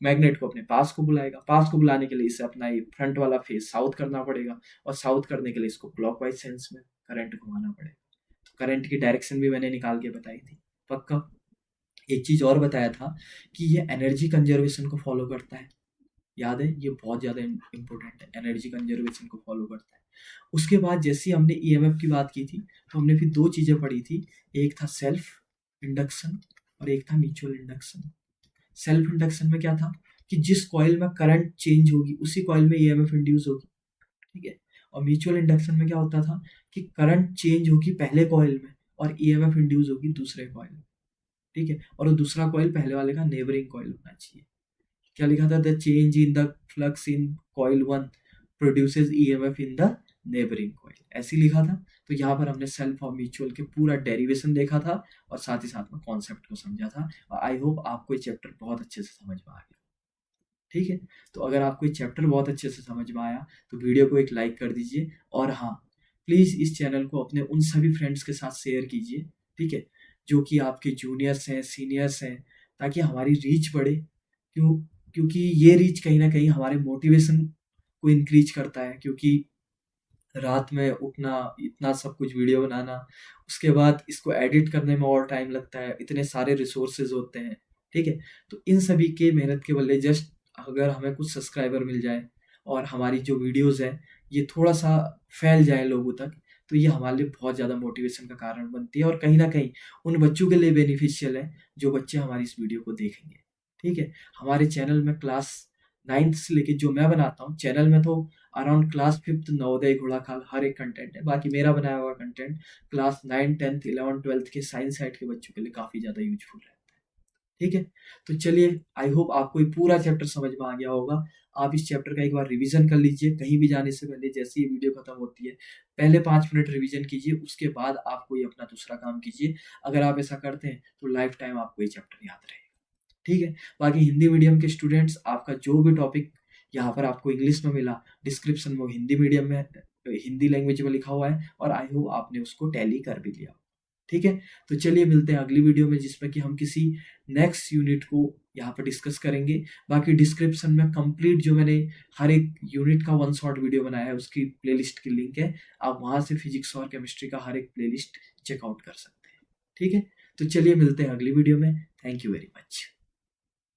मैग्नेट को अपने पास को बुलाएगा, पास को बुलाने के लिए इसे अपना ये फ्रंट वाला फेस साउथ करना पड़ेगा, और साउथ करने के लिए इसको क्लॉकवाइज सेंस में करंट घुमाना पड़ेगा। तो करंट की डायरेक्शन भी मैंने निकाल के बताई थी पक्का। एक चीज और बताया था कि ये एनर्जी कंजर्वेशन को फॉलो करता है, याद है, ये बहुत ज़्यादा इंपॉर्टेंट है, एनर्जी कंजर्वेशन को फॉलो करता है। उसके बाद जैसे ही हमने ईएमएफ की बात की थी तो हमने फिर दो चीज़ें पढ़ी थी, एक था सेल्फ इंडक्शन और एक था म्यूचुअल इंडक्शन। सेल्फ इंडक्शन में क्या था कि जिस कॉइल में करंट चेंज होगी उसी कॉइल में ईएमएफ इंड्यूस होगी, ठीक है, और म्यूचुअल इंडक्शन में क्या होता था कि करंट चेंज होगी पहले कॉइल में और ईएमएफ इंड्यूस होगी दूसरे कॉइल में, ठीक है, और वो दूसरा कॉइल पहले वाले का नेबरिंग कॉइल होना चाहिए। क्या लिखा था, the change in the flux in coil 1 produces EMF in the neighbouring coil, ऐसे लिखा था। तो यहाँ पर हमने सेल्फ और म्यूचुअल के पूरा डेरिवेशन देखा था और साथ ही साथ में कॉन्सेप्ट को समझा था, और आई होप आपको ये चैप्टर बहुत अच्छे से समझ में आ गया, ठीक है। तो अगर आपको ये चैप्टर बहुत अच्छे से समझ में आया तो वीडियो को एक लाइक कर दीजिए, और हाँ, प्लीज़ इस चैनल को अपने उन सभी फ्रेंड्स के साथ शेयर कीजिए, ठीक है, जो कि आपके जूनियर्स हैं, सीनियर्स हैं, ताकि हमारी रीच बढ़े। क्यों? क्योंकि ये रीच कहीं न कहीं हमारे मोटिवेशन को इंक्रीज़ करता है, क्योंकि रात में उठना, इतना सब कुछ वीडियो बनाना, उसके बाद इसको एडिट करने में और टाइम लगता है, इतने सारे रिसोर्सेज़ होते हैं, ठीक है? तो इन सभी के मेहनत के बदले जस्ट अगर हमें कुछ सब्सक्राइबर मिल जाए और हमारी जो वीडियोज़ हैं, ये थोड़ा-सा फैल जाए लोगों तक, तो ये हमारे लिए बहुत ज़्यादा मोटिवेशन का कारण बनती है और कहीं न कहीं उन बच्चों के लिए बेनिफिशियल है, जो बच्चे हमारी इस वीडियो को देखेंगे, ठीक है? हमारे चैनल में क्लास 9th से लेके जो मैं बनाता हूँ, चैनल में तो अराउंड क्लास 5th नवोदय, घोड़ा-खाल हर एक कंटेंट है। बाकी मेरा बनाया हुआ content class 9, 10th, 11th, 12th के साइंस साइड के बच्चों के लिए काफ़ी ज़्यादा यूज़फुल रहता है। ठीक है? तो चलिए, आई होप आपको ये पूरा चैप्टर समझ में आ गया होगा। आप इस चैप्टर का एक बार रिवीजन कर लीजिए, कहीं भी जाने से पहले जैसे ही वीडियो खत्म होती है, पहले 5 मिनट रिवीजन कीजिए, उसके बाद आप कोई अपना दूसरा काम कीजिए। अगर आप ऐसा करते हैं, तो लाइफ टाइम आपको ये चैप्टर याद रहेगा। ठीक है? बाकी हिंदी मीडियम के स्टूडेंट्स, आपका जो भी टॉपिक यहाँ पर आपको इंग्लिश में मिला, डिस्क्रिप्शन में वो हिंदी मीडियम में हिंदी लैंग्वेज में लिखा हुआ है और आई होप आपने उसको टैली कर भी लिया। ठीक है? तो चलिए मिलते हैं अगली वीडियो में, जिसमें कि हम किसी नेक्स्ट यूनिट को यहाँ पे डिस्कस करेंगे। बाकी डिस्क्रिप्शन में कंप्लीट जो मैंने हर एक यूनिट का वन शॉट वीडियो बनाया है, उसकी प्लेलिस्ट की लिंक है। आप वहाँ से फिजिक्स और केमिस्ट्री का हर एक प्लेलिस्ट चेकआउट कर सकते हैं। ठीक है? तो चलिए मिलते हैं अगली वीडियो में। Thank you very much.